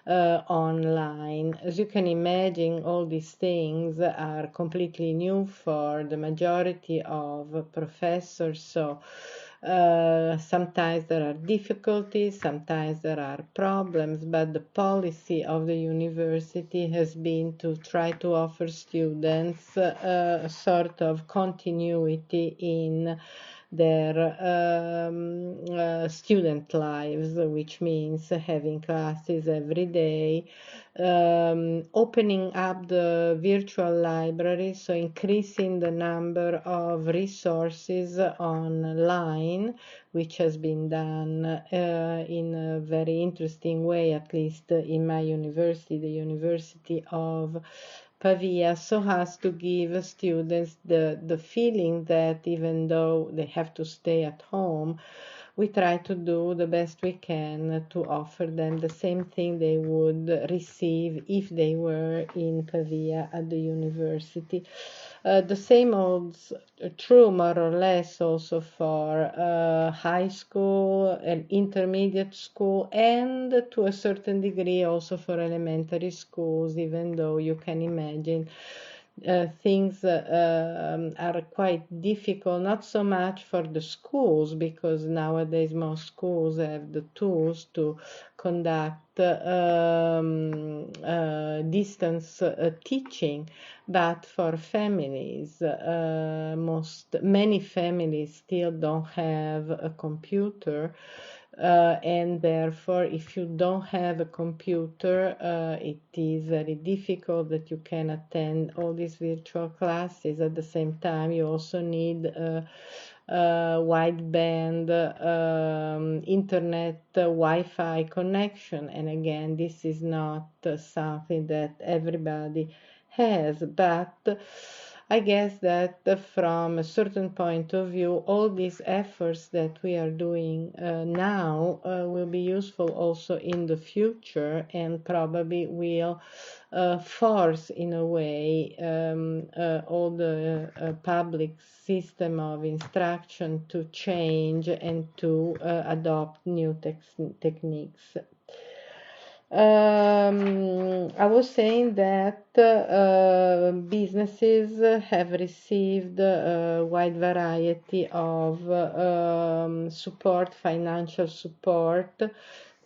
S5: online. As you can imagine, all these things are completely new for the majority of professors, so sometimes there are difficulties, sometimes there are problems, but the policy of the university has been to try to offer students a sort of continuity in their student lives, which means having classes every day, opening up the virtual library, so increasing the number of resources online, which has been done in a very interesting way, at least in my university, the University of Pavia, so as to give students the feeling that even though they have to stay at home, we try to do the best we can to offer them the same thing they would receive if they were in Pavia at the university. The same holds true more or less also for high school and intermediate school, and to a certain degree also for elementary schools, even though you can imagine things are quite difficult, not so much for the schools, because nowadays most schools have the tools to conduct distance teaching, but for families, many families still don't have a computer. And therefore, if you don't have a computer, it is very difficult that you can attend all these virtual classes. At the same time, you also need a wideband internet Wi-Fi connection, and again, this is not something that everybody has, but I guess that from a certain point of view, all these efforts that we are doing now will be useful also in the future, and probably will force in a way all the public system of instruction to change and to adopt new techniques. I was saying that businesses have received a wide variety of support, financial support,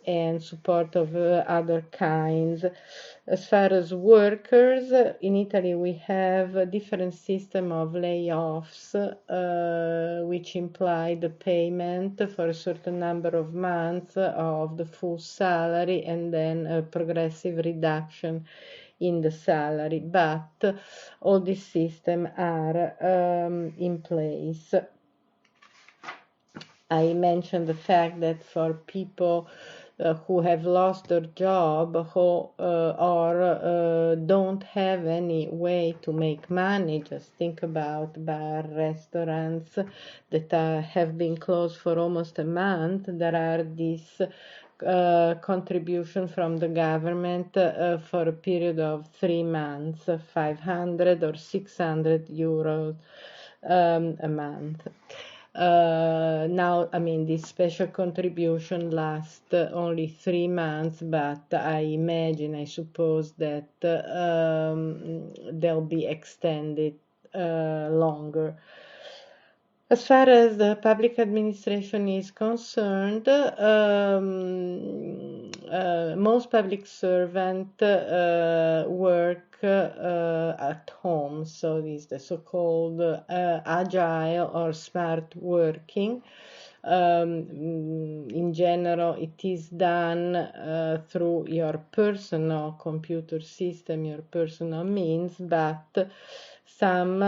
S5: and support of other kinds. As far as workers, in Italy we have a different system of layoffs, which imply the payment for a certain number of months of the full salary and then a progressive reduction in the salary. But all these systems are in place. I mentioned the fact that for people who have lost their job or don't have any way to make money, just think about bar, restaurants that have been closed for almost a month. There are these contribution from the government for a period of 3 months, 500 or 600 euros a month. Now, I mean, this special contribution lasts only 3 months, but I suppose that they'll be extended longer. As far as the public administration is concerned, most public servants work at home, so this is the so-called agile or smart working. In general, it is done through your personal computer system, your personal means, but some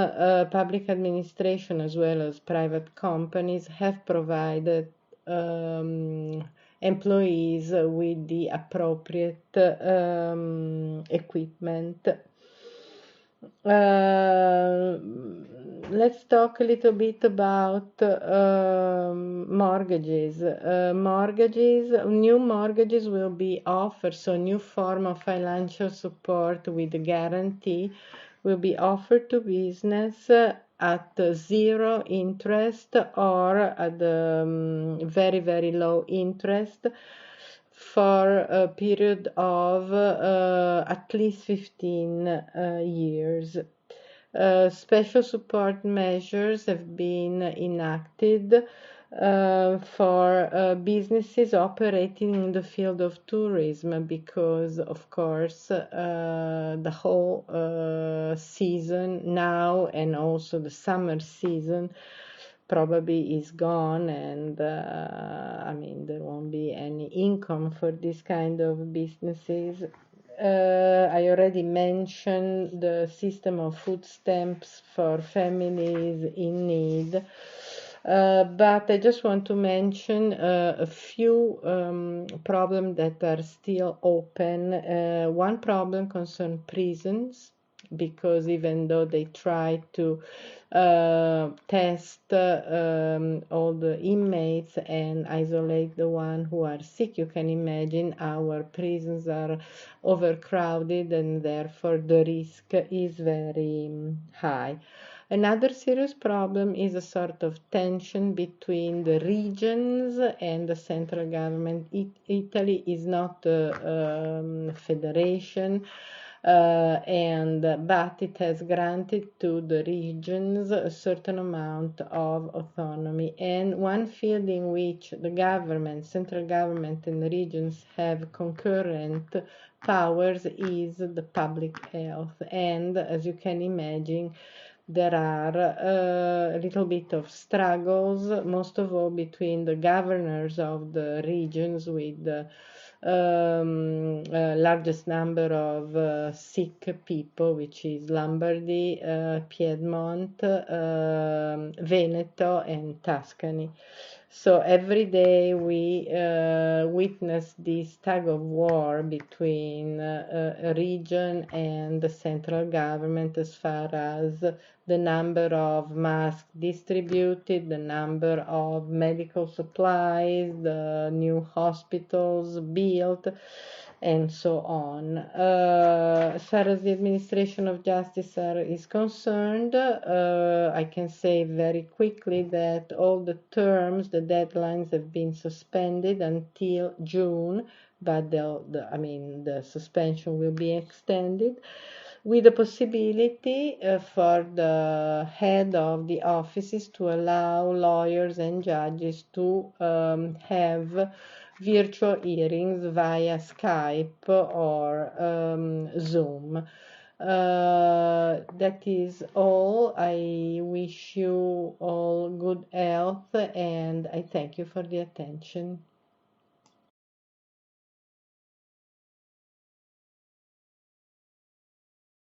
S5: public administration as well as private companies have provided employees with the appropriate equipment. Let's talk a little bit about mortgages. New mortgages will be offered, so new form of financial support with a guarantee will be offered to business at 0 interest or at very, very low interest for a period of at least 15 years. Special support measures have been enacted for businesses operating in the field of tourism because, of course, the whole season now and also the summer season probably is gone, and I mean, there won't be any income for this kind of businesses. I already mentioned the system of food stamps for families in need. But I just want to mention a few problems that are still open. One problem concerns prisons, because even though they try to test all the inmates and isolate the ones who are sick, you can imagine our prisons are overcrowded and therefore the risk is very high. Another serious problem is a sort of tension between the regions and the central government. Italy is not a federation, but it has granted to the regions a certain amount of autonomy. And one field in which the government, central government and the regions have concurrent powers is the public health. And as you can imagine, there are a little bit of struggles, most of all between the governors of the regions with the largest number of sick people, which is Lombardy, Piedmont, Veneto, and Tuscany. So every day we witness this tug of war between a region and the central government as far as the number of masks distributed, the number of medical supplies, the new hospitals built, and so on. As far as the administration of justice is concerned, I can say very quickly that all the terms, the deadlines have been suspended until June but the suspension will be extended, with the possibility for the head of the offices to allow lawyers and judges to have virtual hearings via Skype or Zoom. That is all. I wish you all good health and I thank you for the attention.